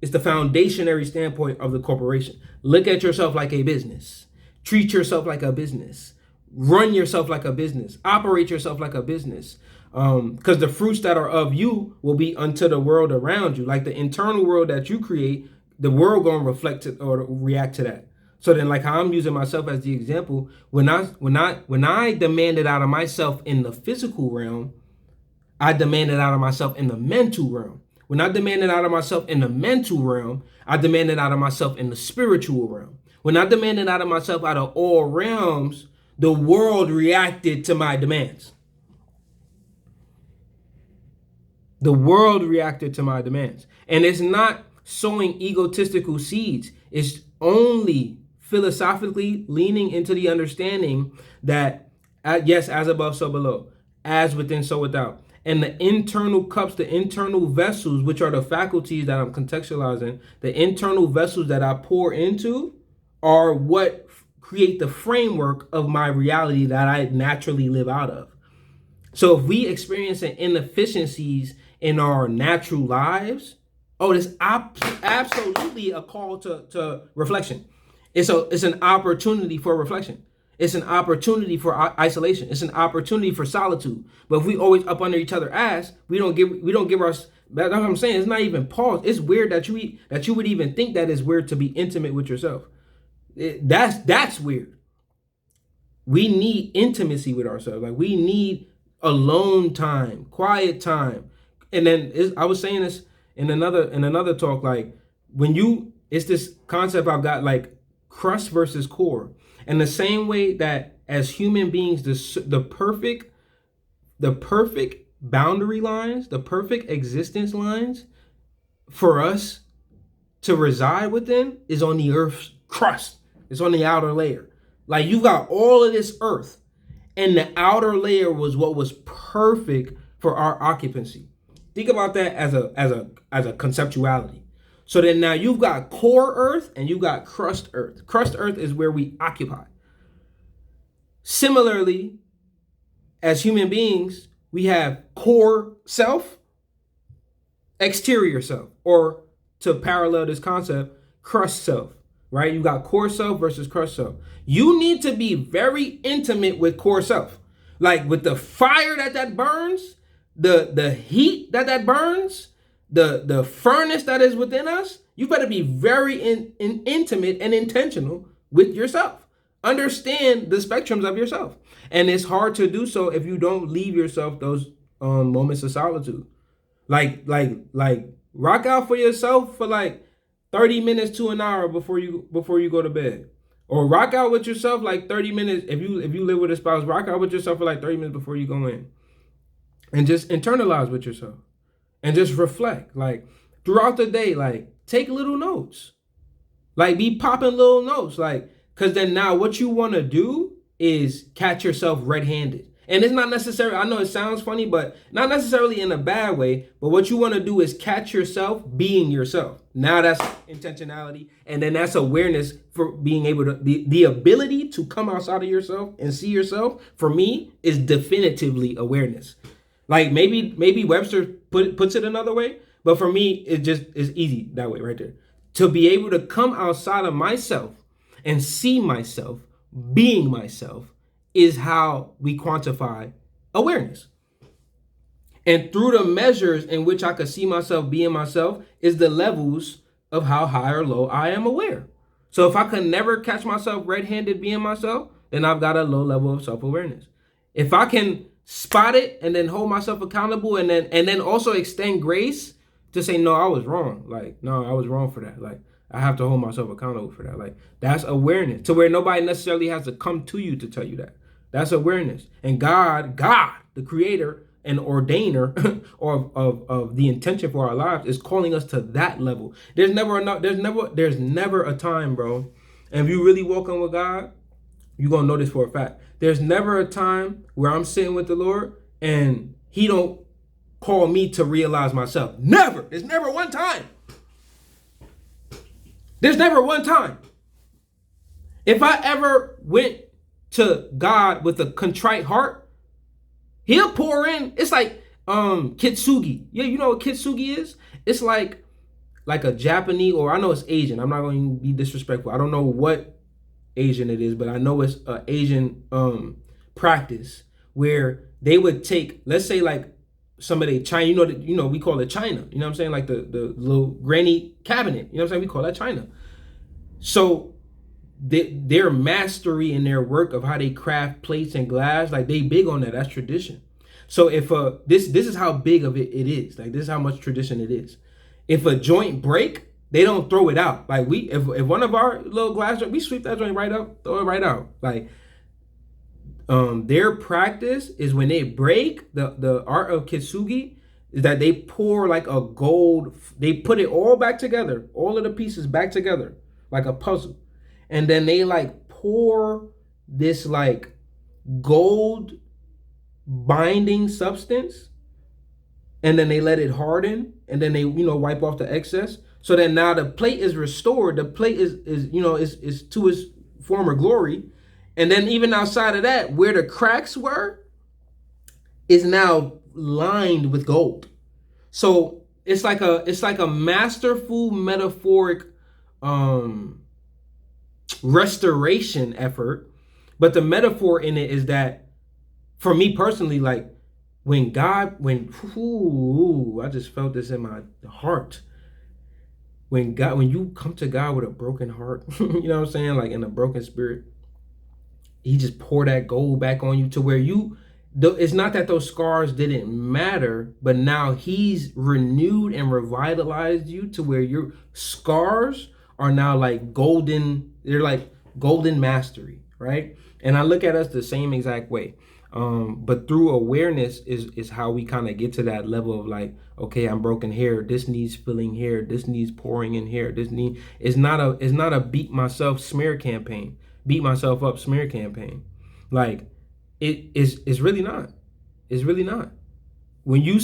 It's the foundationary standpoint of the corporation. Look at yourself like a business. Treat yourself like a business. Run yourself like a business. Operate yourself like a business. Because the fruits that are of you will be unto the world around you. Like the internal world that you create, the world gonna reflect it or react to that. So then, like how I'm using myself as the example, when I demanded out of myself in the physical realm, I demanded out of myself in the mental realm. When I demanded out of myself in the mental realm, I demanded out of myself in the spiritual realm. When I demanded out of myself out of all realms, the world reacted to my demands. The world reacted to my demands. And it's not sowing egotistical seeds. It's only philosophically leaning into the understanding that, yes, as above, so below, as within, so without. And the internal cups, the internal vessels, which are the faculties that I'm contextualizing, the internal vessels that I pour into are what create the framework of my reality that I naturally live out of. So if we experience inefficiencies in our natural lives, oh, it's absolutely a call to reflection. It's an opportunity for reflection. It's an opportunity for isolation. It's an opportunity for solitude. But if we always up under each other's ass, we don't give us. That's what I'm saying. It's not even pause. It's weird that you would even think that it's weird to be intimate with yourself. That's weird. We need intimacy with ourselves. Like, we need alone time, quiet time. And then I was saying this in another talk. Like, it's this concept I've got, like crust versus core. And the same way that as human beings, the perfect boundary lines, the perfect existence lines for us to reside within is on the earth's crust. It's on the outer layer. Like, you got all of this earth, and the outer layer was what was perfect for our occupancy. Think about that as a conceptuality. So then now you've got core earth and you've got crust earth. Crust earth is where we occupy. Similarly, as human beings, we have core self, exterior self, or to parallel this concept, crust self, right? You got core self versus crust self. You need to be very intimate with core self. Like, with the fire that burns, the heat that burns, the furnace that is within us, you better be very intimate and intentional with yourself. Understand the spectrums of yourself. And it's hard to do so if you don't leave yourself those moments of solitude. Like rock out for yourself for like 30 minutes to an hour before you go to bed. Or rock out with yourself like 30 minutes. If you live with a spouse, rock out with yourself for like 30 minutes before you go in. And just internalize with yourself. And just reflect. Like, throughout the day, like, take little notes. Like, be popping little notes. Like, because then now what you want to do is catch yourself red-handed. And it's not necessarily, I know it sounds funny, but not necessarily in a bad way. But what you want to do is catch yourself being yourself. Now that's intentionality. And then that's awareness for being able to, the ability to come outside of yourself and see yourself, for me, is definitively awareness. Like, maybe Webster puts it another way, but for me, it just is easy that way right there. To be able to come outside of myself and see myself being myself is how we quantify awareness. And through the measures in which I could see myself being myself is the levels of how high or low I am aware. So if I could never catch myself red-handed being myself, then I've got a low level of self-awareness. If I can spot it and then hold myself accountable and then also extend grace to say, no, I was wrong. Like, no, I was wrong for that. Like, I have to hold myself accountable for that. Like, that's awareness, to where nobody necessarily has to come to you to tell you that. That's awareness. And God, the creator and ordainer of the intention for our lives, is calling us to that level. There's never a time, bro. And if you really walking with God, you're going to know this for a fact. There's never a time where I'm sitting with the Lord and he don't call me to realize myself. Never. There's never one time. There's never one time. If I ever went to God with a contrite heart, he'll pour in. It's like kintsugi. Yeah, you know what kintsugi is? It's like a Japanese, or I know it's Asian. I'm not going to be disrespectful. I don't know what Asian it is, but I know it's an Asian practice where they would take, let's say, like somebody China, we call it China. You know what I'm saying? Like the little granny cabinet. You know what I'm saying? We call that China. So their mastery in their work of how they craft plates and glass, like, they big on that. That's tradition. So if this is how big of it is. Like, this is how much tradition it is. If a joint break, they don't throw it out. Like, if one of our little glass joint, we sweep that joint right up, throw it right out. Like, their practice is when they break, the art of kintsugi is that they pour like a gold, they put it all back together, all of the pieces back together like a puzzle. And then they like pour this like gold binding substance, and then they let it harden, and then they, wipe off the excess. So then now the plate is restored. The plate is to its former glory. And then even outside of that, where the cracks were is now lined with gold. So it's like a masterful metaphoric restoration effort. But the metaphor in it is that, for me personally, like when I just felt this in my heart. When you come to God with a broken heart, you know what I'm saying? Like in a broken spirit, he just pour that gold back on you to where it's not that those scars didn't matter, but now he's renewed and revitalized you to where your scars are now like golden. They're like golden mastery, right? And I look at us the same exact way. But through awareness is how we kind of get to that level of like, okay, I'm broken here. This needs filling here. This needs pouring in here. It's not a beat myself smear campaign, beat myself up smear campaign. Like it's really not. It's really not. When you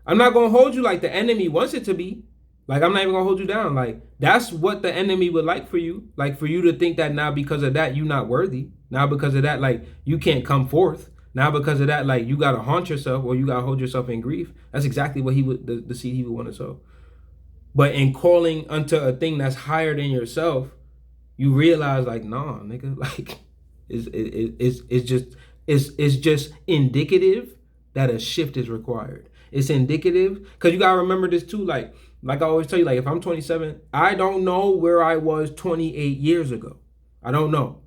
I'm not gonna hold you like the enemy wants it to be. Like, I'm not even gonna hold you down. Like, that's what the enemy would like for you. Like, for you to think that now because of that, you're not worthy. Now because of that, like, you can't come forth. Now because of that, like, you gotta haunt yourself or you gotta hold yourself in grief. That's exactly what the seed he would want to sow. But in calling unto a thing that's higher than yourself, you realize, like, nah, nigga, like, it's just indicative that a shift is required. It's indicative because you gotta remember this too. Like I always tell you, like if I'm 27, I don't know where I was 28 years ago. I don't know.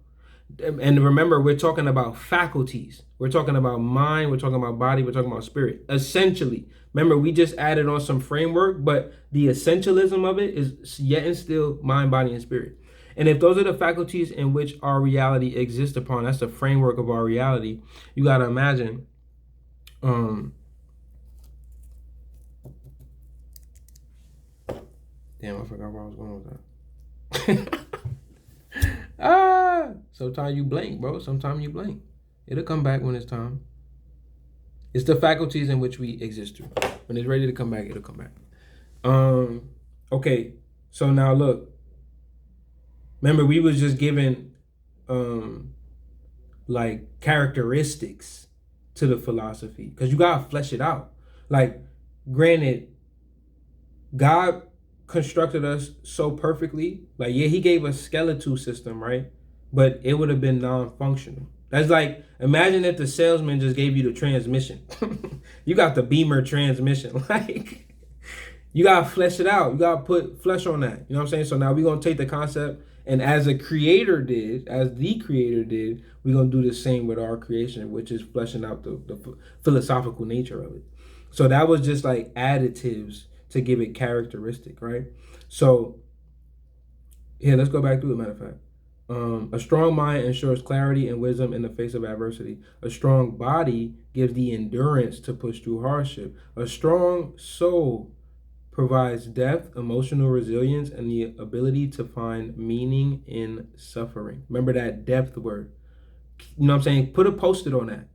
And remember, we're talking about faculties. We're talking about mind. We're talking about body. We're talking about spirit. Essentially, remember, we just added on some framework, but the essentialism of it is yet and still mind, body, and spirit. And if those are the faculties in which our reality exists upon, that's the framework of our reality. You gotta imagine. Damn, I forgot where I was going with that. Sometimes you blank, bro. Sometimes you blank. It'll come back when it's time. It's the faculties in which we exist through. When it's ready to come back, it'll come back. Okay, so now look. Remember, we was just given like characteristics to the philosophy because you gotta flesh it out. Like, granted, God constructed us so perfectly. Like, yeah, he gave us skeletal system, right? But it would have been non-functional. That's like, imagine if the salesman just gave you the transmission. You got the Beamer transmission. Like, you gotta flesh it out. You gotta put flesh on that. You know what I'm saying? So now we're gonna take the concept, and as the creator did, we're gonna do the same with our creation, which is fleshing out the philosophical nature of it. So that was just like additives to give it characteristic, right? So here, let's go back through it, matter of fact. A strong mind ensures clarity and wisdom in the face of adversity. A strong body gives the endurance to push through hardship. A strong soul provides depth, emotional resilience, and the ability to find meaning in suffering. Remember that depth word. You know what I'm saying? Put a post-it on that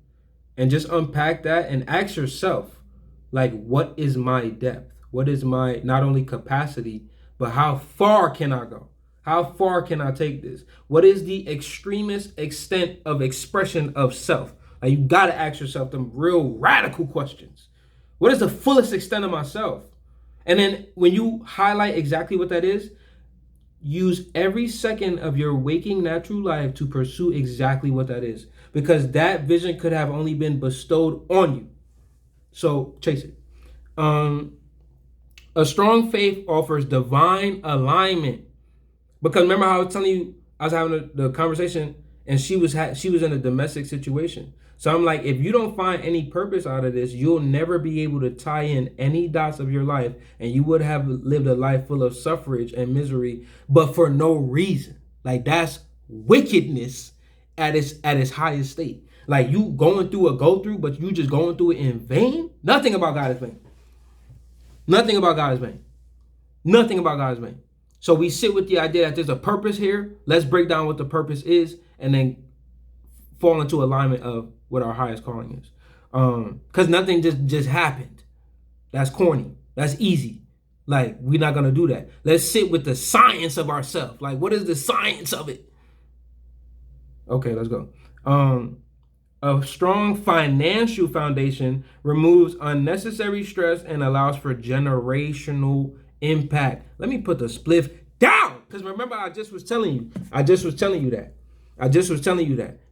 and just unpack that and ask yourself, like, what is my depth? What is my not only capacity, but how far can I go? How far can I take this? What is the extremist extent of expression of self? Like, you gotta ask yourself them real radical questions. What is the fullest extent of myself? And then when you highlight exactly what that is, use every second of your waking natural life to pursue exactly what that is. Because that vision could have only been bestowed on you. So chase it. A strong faith offers divine alignment. Because remember how I was telling you, I was having the conversation and she was in a domestic situation. So I'm like, if you don't find any purpose out of this, you'll never be able to tie in any dots of your life, and you would have lived a life full of suffrage and misery, but for no reason. Like, that's wickedness at its highest state. Like, you going through a go through, but you just going through it in vain. Nothing about God is vain. Nothing about God is vain. Nothing about God is vain. So we sit with the idea that there's a purpose here. Let's break down what the purpose is, and then fall into alignment of what our highest calling is. Because nothing just happened. That's corny. That's easy. Like, we're not going to do that. Let's sit with the science of ourselves. Like, what is the science of it? Okay, let's go. A strong financial foundation removes unnecessary stress and allows for generational impact. Let me put the spliff down, because remember, I just was telling you that.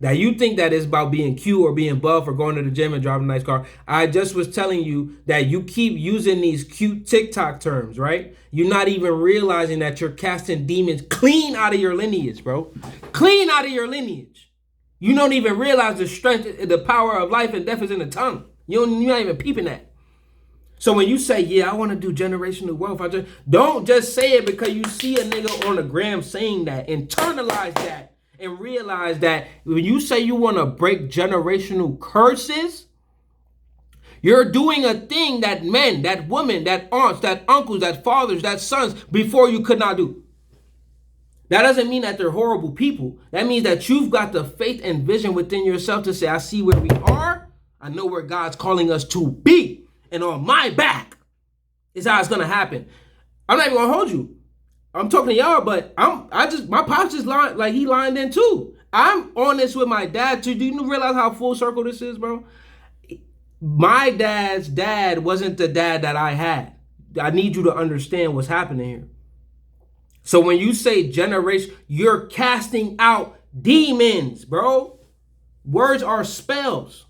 That you think that it's about being cute or being buff or going to the gym and driving a nice car. I just was telling you that you keep using these cute TikTok terms, right? You're not even realizing that you're casting demons clean out of your lineage, bro. Clean out of your lineage. You don't even realize the strength, the power of life and death is in the tongue. You're not even peeping that. So when you say, yeah, I want to do generational wealth, don't just say it because you see a nigga on the gram saying that. Internalize that and realize that when you say you want to break generational curses, you're doing a thing that men, that women, that aunts, that uncles, that fathers, that sons before you could not do. That doesn't mean that they're horrible people. That means that you've got the faith and vision within yourself to say, I see where we are. I know where God's calling us to be. And on my back is how it's gonna happen. I'm not even gonna hold you. I'm talking to y'all, but my pops just lined, like he lined in too. I'm on this with my dad too. Do you realize how full circle this is, bro? My dad's dad wasn't the dad that I had. I need you to understand what's happening here. So when you say generation, you're casting out demons, bro. Words are spells.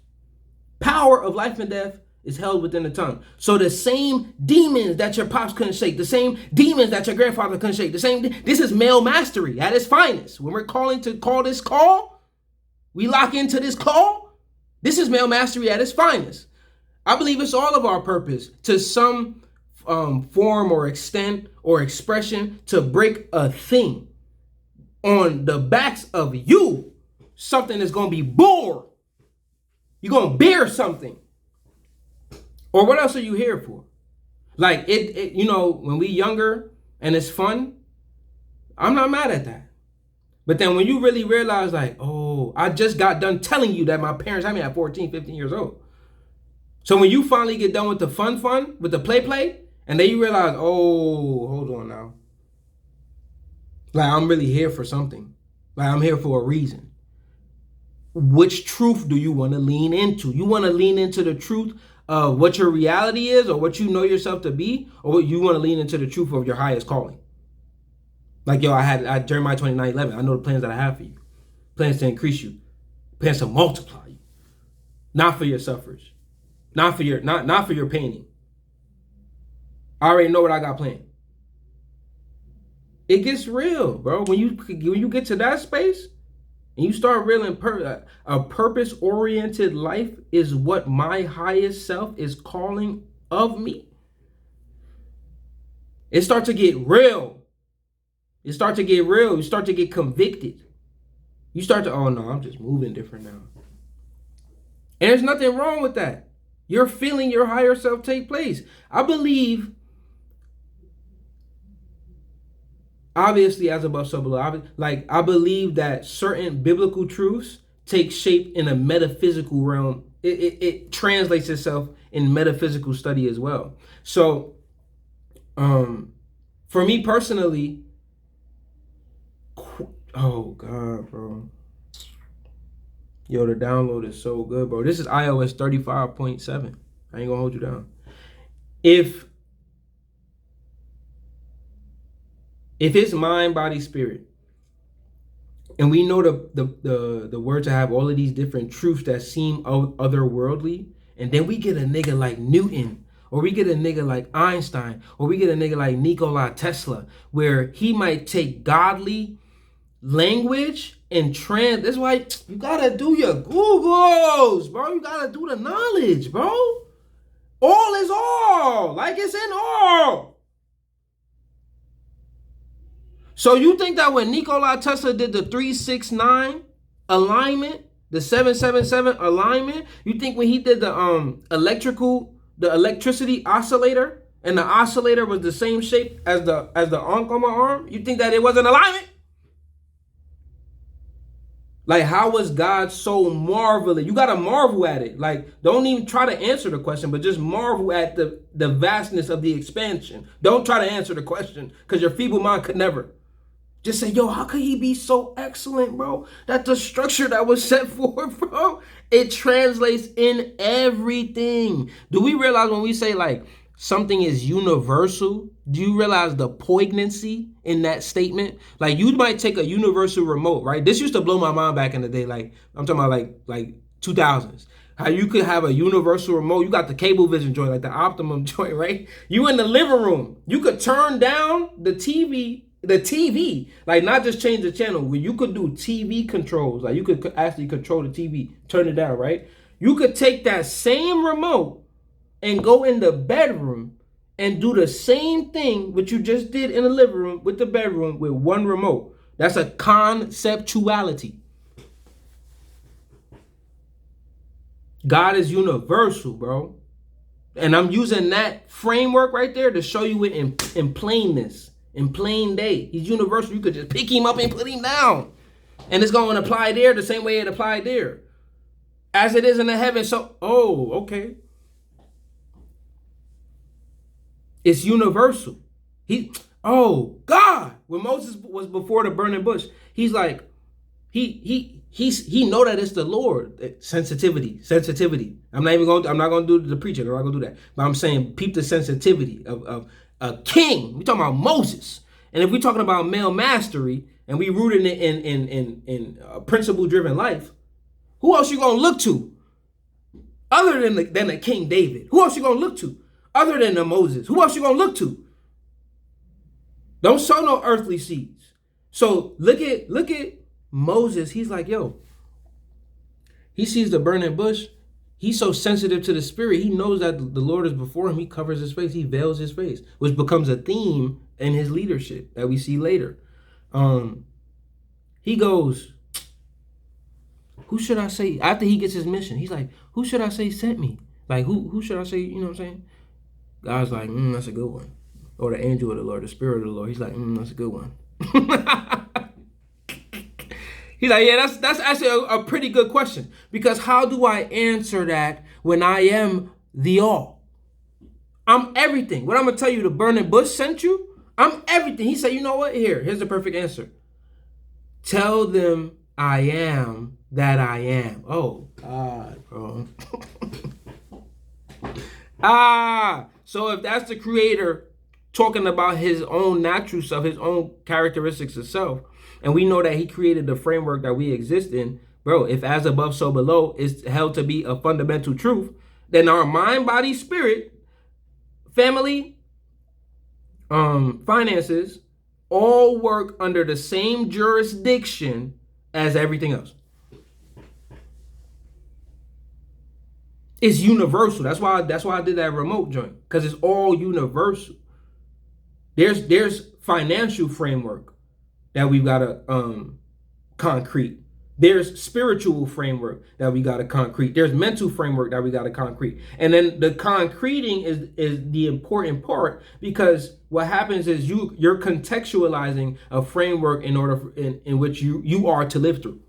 Power of life and death is held within the tongue. So the same demons that your pops couldn't shake, the same demons that your grandfather couldn't shake, this is male mastery at its finest. When we're calling to call this call, we lock into this call. This is male mastery at its finest. I believe it's all of our purpose to some form or extent or expression to break a thing on the backs of you. Something is going to be born. You're going to bear something. Or what else are you here for? Like it, when we younger and it's fun, I'm not mad at that. But then when you really realize like, oh, I just got done telling you that my parents had me at 14, 15 years old. So when you finally get done with the fun, with the play, and then you realize, oh, hold on now. Like I'm really here for something. Like I'm here for a reason. Which truth do you want to lean into? You want to lean into the truth of what your reality is or what you know yourself to be, or you want to lean into the truth of your highest calling. Like, yo, I had Jeremiah 29:11. I know the plans that I have for you. Plans to increase you. Plans to multiply you. Not for your suffrage. Not for your painting. I already know what I got planned. It gets real, bro. When you get to that space, and you start realizing a purpose-oriented life is what my highest self is calling of me. It starts to get real. You start to get convicted. You start to, oh no, I'm just moving different now. And there's nothing wrong with that. You're feeling your higher self take place. I believe, obviously, as above, so below. I believe that certain biblical truths take shape in a metaphysical realm. It translates itself in metaphysical study as well. So, for me personally, oh God, bro. Yo, the download is so good, bro. This is iOS 35.7. I ain't gonna hold you down. If it's mind, body, spirit, and we know the word to have all of these different truths that seem otherworldly, and then we get a nigga like Newton, or we get a nigga like Einstein, or we get a nigga like Nikola Tesla, where he might take godly language and that's why you gotta do your Googles, bro. You gotta do the knowledge, bro. All is all, like it's in all. So you think that when Nikola Tesla did the 369 alignment, the 777 alignment, you think when he did the electricity oscillator, and the oscillator was the same shape as the ankh on my arm, you think that it wasn't alignment? Like, how was God so marvelous? You got to marvel at it. Like, don't even try to answer the question, but just marvel at the vastness of the expansion. Don't try to answer the question, because your feeble mind could never. Just say, yo, how could he be so excellent, bro? That the structure that was set forth, bro, it translates in everything. Do we realize when we say like something is universal, do you realize the poignancy in that statement? Like you might take a universal remote, right? This used to blow my mind back in the day. Like I'm talking about like 2000s. How you could have a universal remote. You got the Cablevision joint, like the Optimum joint, right? You in the living room. You could turn down the TV, like not just change the channel. Where you could do TV controls. Like you could actually control the TV, turn it down, right? You could take that same remote and go in the bedroom and do the same thing what you just did in the living room with the bedroom with one remote. That's a conceptuality. God is universal, bro. And I'm using that framework right there to show you it in plainness, in plain day. He's universal. You could just pick him up and put him down. And it's going to apply there the same way it applied there. As it is in the heaven. So, okay. It's universal. God. When Moses was before the burning bush, he's like, he know that it's the Lord. Sensitivity. I'm not gonna do the preaching. I'm not gonna do that. But I'm saying peep the sensitivity of a king. We're talking about Moses. And if we're talking about male mastery and we rooted it in principle driven life, who else you gonna look to other than the King David? Who else you gonna look to other than the Moses? Who else you gonna look to? Don't sow no earthly seeds. So look at Moses. He's like, yo, he sees the burning bush. He's so sensitive to the spirit. He knows that the Lord is before him. He covers his face. He veils his face, which becomes a theme in his leadership that we see later. He goes, who should I say? After he gets his mission, he's like, who should I say sent me? Like, who should I say, you know what I'm saying? God's like, that's a good one. Or the angel of the Lord, the spirit of the Lord. He's like, that's a good one. He's like, yeah, that's actually a pretty good question. Because how do I answer that when I am the all? I'm everything. What I'm going to tell you, the burning bush sent you? I'm everything. He said, you know what? Here's the perfect answer. Tell them I am that I am. Oh, God, bro. So if that's the creator talking about his own natural self, his own characteristics of self, and we know that he created the framework that we exist in, bro, if as above, so below is held to be a fundamental truth, then our mind, body, spirit, family, finances, all work under the same jurisdiction as everything else. It's universal. That's why I did that remote joint, because it's all universal. There's financial framework that we've got to concrete. There's spiritual framework that we got to concrete. There's mental framework that we got to concrete. And then the concreting is the important part, because what happens is you're contextualizing a framework in which you are to live through.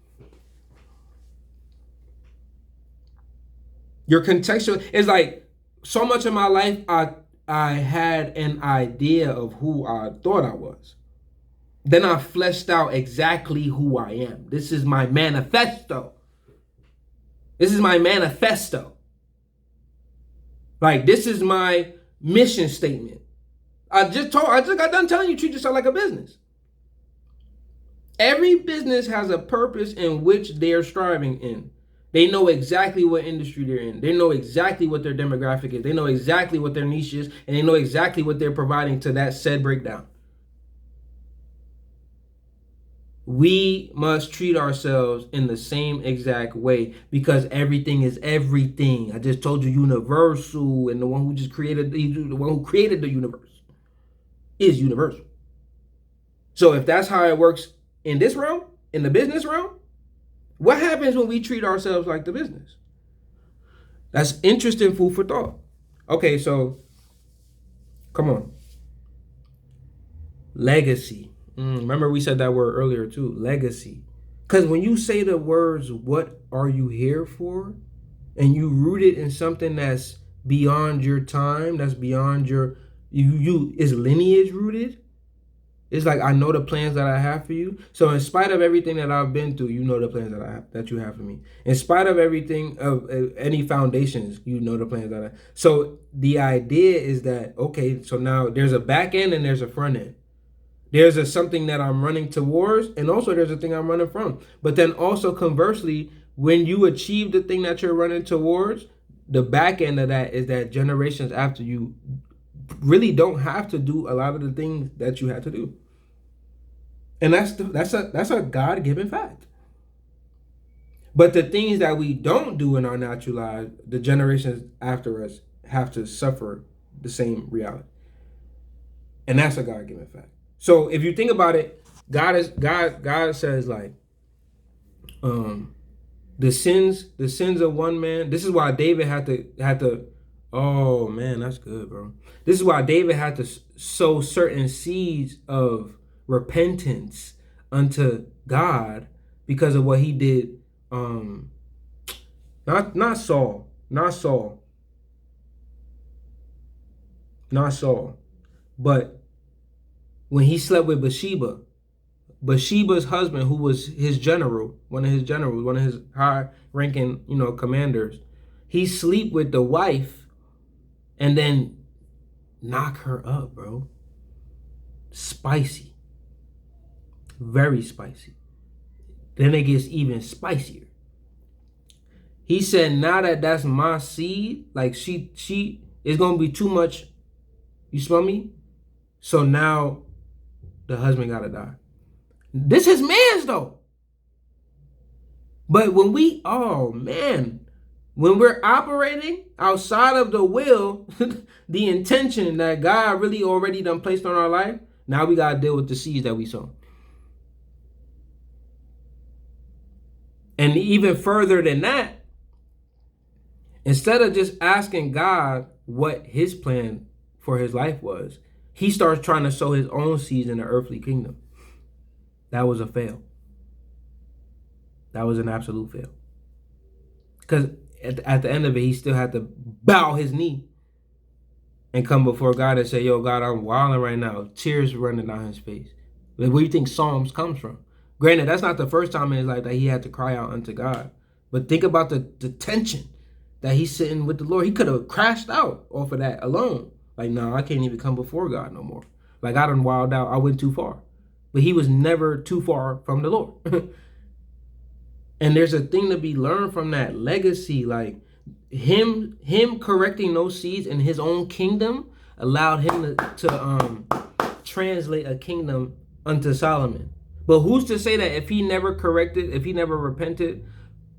Your contextual is like, so much of my life I had an idea of who I thought I was. Then I fleshed out exactly who I am. This is my manifesto. Like, this is my mission statement. I just got done telling you, treat yourself like a business. Every business has a purpose in which they're striving in. They know exactly what industry they're in. They know exactly what their demographic is. They know exactly what their niche is, and they know exactly what they're providing to that said breakdown. We must treat ourselves in the same exact way, because everything is everything. I just told you, universal, and the one who created the universe is universal. So if that's how it works in this realm, in the business realm, what happens when we treat ourselves like the business? That's interesting food for thought. Okay, so come on. Legacy. Remember we said that word earlier too, legacy. Because when you say the words, what are you here for? And you root it in something that's beyond your time, that's beyond your, is lineage rooted. It's like, I know the plans that I have for you. So in spite of everything that I've been through, you know the plans that you have for me. In spite of everything, of any foundations, you know the plans that I. So the idea is that, okay, so now there's a back end and there's a front end. There's a something that I'm running towards, and also there's a thing I'm running from. But then also conversely, when you achieve the thing that you're running towards, the back end of that is that generations after you really don't have to do a lot of the things that you had to do. And that's a God-given fact. But the things that we don't do in our natural lives, the generations after us have to suffer the same reality. And that's a God-given fact. So if you think about it, God says, like, the sins of one man. This is why David had to. Oh man, that's good, bro. This is why David had to sow certain seeds of repentance unto God because of what he did. Not Saul, but when he slept with Bathsheba's husband, who was his general, one of his high-ranking, commanders, he sleep with the wife and then knock her up, bro. Spicy. Very spicy. Then it gets even spicier. He said, now that that's my seed, like she is going to be too much, you smell me? So now the husband got to die. This is man's though. But when we're operating outside of the will, the intention that God really already done placed on our life, now we got to deal with the seeds that we sow. And even further than that, instead of just asking God what his plan for his life was, he starts trying to sow his own seeds in the earthly kingdom. That was a fail. That was an absolute fail. Because at the end of it, he still had to bow his knee and come before God and say, yo, God, I'm wilding right now. Tears running down his face. Where do you think Psalms comes from? Granted, that's not the first time in his life that he had to cry out unto God. But think about the tension that he's sitting with the Lord. He could have crashed out off of that alone. Like, no, I can't even come before God no more. Like, I done wilded out. I went too far. But he was never too far from the Lord. And there's a thing to be learned from that legacy. Like, him correcting those seeds in his own kingdom allowed him to translate a kingdom unto Solomon. But who's to say that if he never repented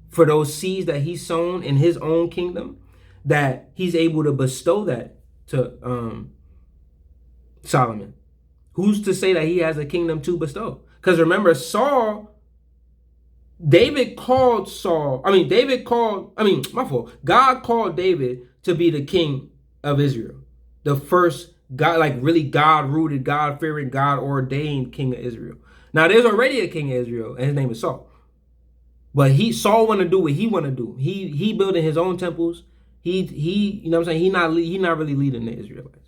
for those seeds that he's sown in his own kingdom, that he's able to bestow that to Solomon? Who's to say that he has a kingdom to bestow? Because remember, God called David to be the king of Israel. The first God, like really God-rooted, God-fearing, God-ordained king of Israel. Now, there's already a king of Israel, and his name is Saul. But Saul want to do what he want to do. He building his own temples. He you know what I'm saying? He not really leading the Israelites.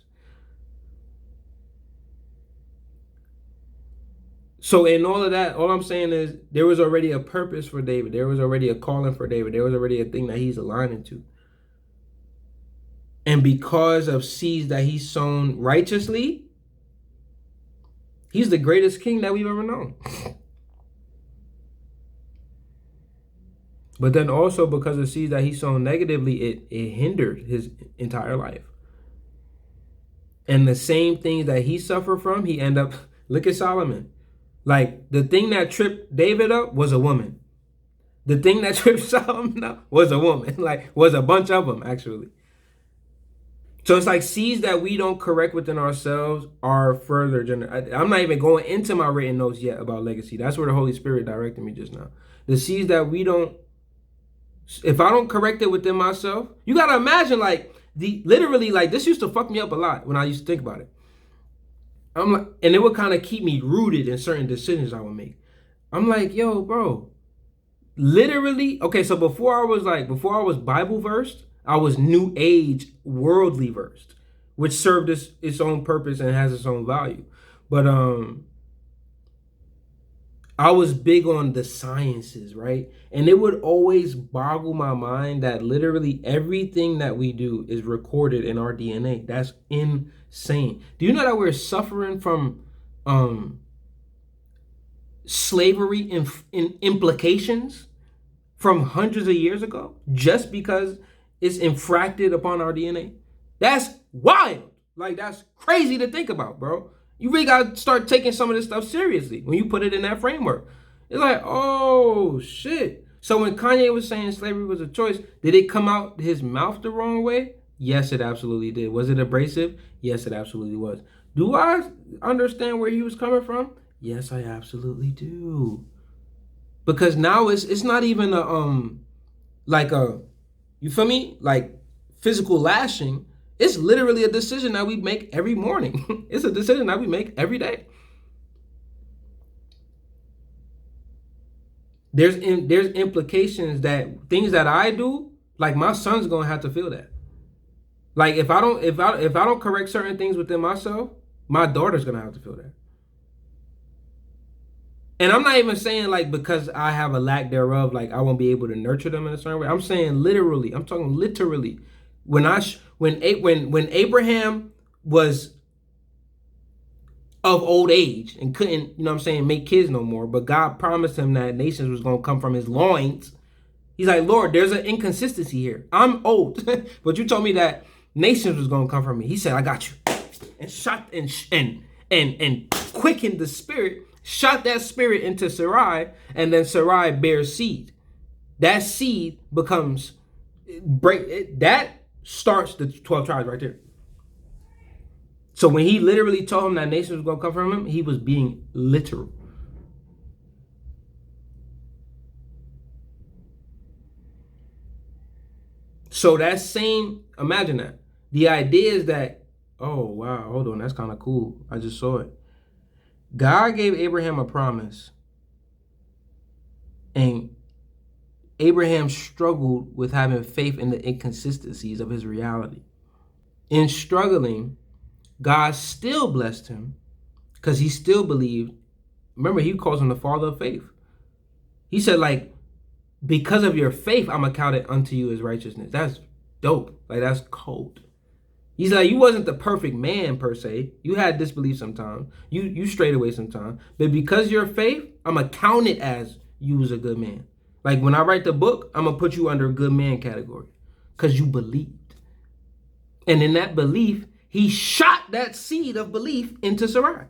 So in all of that, all I'm saying is there was already a purpose for David. There was already a calling for David. There was already a thing that he's aligning to. And because of seeds that he's sown righteously, he's the greatest king that we've ever known. But then also because of seeds that he's sown negatively, it hindered his entire life. And the same things that he suffered from, he ended up, look at Solomon. Like, the thing that tripped David up was a woman. The thing that tripped Solomon up was a woman. Like, was a bunch of them, actually. So it's like seeds that we don't correct within ourselves are further. I'm not even going into my written notes yet about legacy. That's where the Holy Spirit directed me just now. The seeds that we don't, if I don't correct it within myself, you got to imagine, like, literally, like, this used to fuck me up a lot when I used to think about it. I'm like, and it would kind of keep me rooted in certain decisions I would make. I'm like, yo, bro, literally, okay, so before I was Bible versed, I was New Age, worldly versed, which served its own purpose and has its own value. But I was big on the sciences, right? And it would always boggle my mind that literally everything that we do is recorded in our DNA. That's insane. Do you know that we're suffering from slavery in implications from hundreds of years ago just because it's infracted upon our DNA? That's wild. Like, that's crazy to think about, bro. You really got to start taking some of this stuff seriously when you put it in that framework. It's like, oh, shit. So when Kanye was saying slavery was a choice, did it come out his mouth the wrong way? Yes, it absolutely did. Was it abrasive? Yes, it absolutely was. Do I understand where he was coming from? Yes, I absolutely do. Because now it's not even you feel me? Like physical lashing. It's literally a decision that we make every morning. It's a decision that we make every day. There's implications that things that I do, like my son's gonna have to feel that. Like if I don't correct certain things within myself, my daughter's gonna have to feel that. And I'm not even saying like because I have a lack thereof, like I won't be able to nurture them in a certain way. I'm saying literally. I'm talking literally. When Abraham was of old age and couldn't, make kids no more, but God promised him that nations was going to come from his loins. He's like, Lord, there's an inconsistency here. I'm old, but you told me that nations was going to come from me. He said, I got you. And shot and quickened the spirit, shot that spirit into Sarai, and then Sarai bears seed. That seed becomes that starts the 12 tribes right there. So when he literally told him that nations was going to come from him, he was being literal. So that same, imagine that. The idea is that, oh, wow, hold on, that's kind of cool. I just saw it. God gave Abraham a promise, and Abraham struggled with having faith in the inconsistencies of his reality. In struggling, God still blessed him because he still believed. Remember, he calls him the father of faith. He said, like, because of your faith, I'm accounted unto you as righteousness. That's dope. Like, that's cold. He's like, you wasn't the perfect man per se. You had disbelief sometimes. You strayed away sometimes. But because of your faith, I'm accounted as you was a good man. Like when I write the book, I'm going to put you under a good man category because you believed. And in that belief, he shot that seed of belief into Sarai.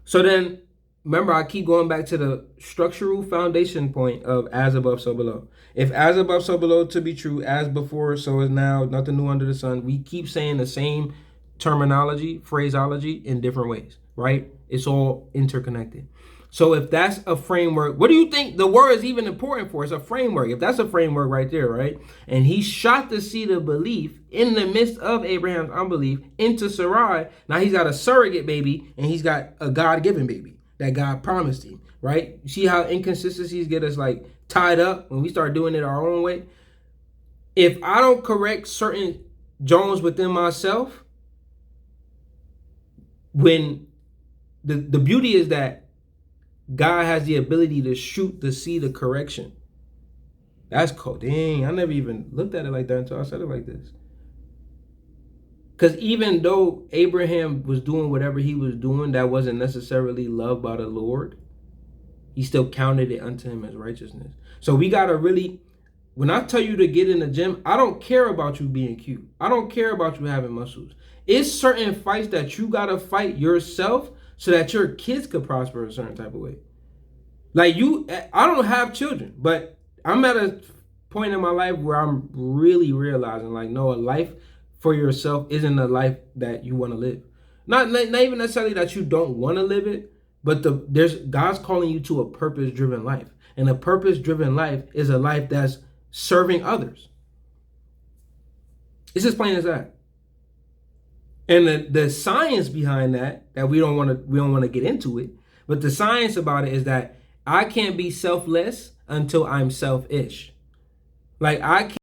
So then, remember, I keep going back to the structural foundation point of as above, so below. If as above, so below to be true, as before, so is now, nothing new under the sun. We keep saying the same terminology, phraseology in different ways, right? It's all interconnected. So if that's a framework, what do you think the word is even important for? It's a framework. If that's a framework right there, right? And he shot the seed of belief in the midst of Abraham's unbelief into Sarai. Now he's got a surrogate baby and he's got a God-given baby that God promised him, right? See how inconsistencies get us like tied up when we start doing it our own way? If I don't correct certain Jones within myself, when the beauty is that God has the ability to shoot the seed of correction. That's cool. Dang, I never even looked at it like that until I said it like this. Because even though Abraham was doing whatever he was doing that wasn't necessarily loved by the Lord, he still counted it unto him as righteousness. So we got to really, when I tell you to get in the gym, I don't care about you being cute. I don't care about you having muscles. It's certain fights that you got to fight yourself so that your kids could prosper a certain type of way. Like I don't have children, but I'm at a point in my life where I'm really realizing, like, no, a life for yourself isn't a life that you want to live. Not even necessarily that you don't want to live it, but God's calling you to a purpose-driven life. And a purpose-driven life is a life that's serving others. It's as plain as that. And the science behind that we don't want to get into it, but the science about it is that I can't be selfless until I'm selfish. Like I can't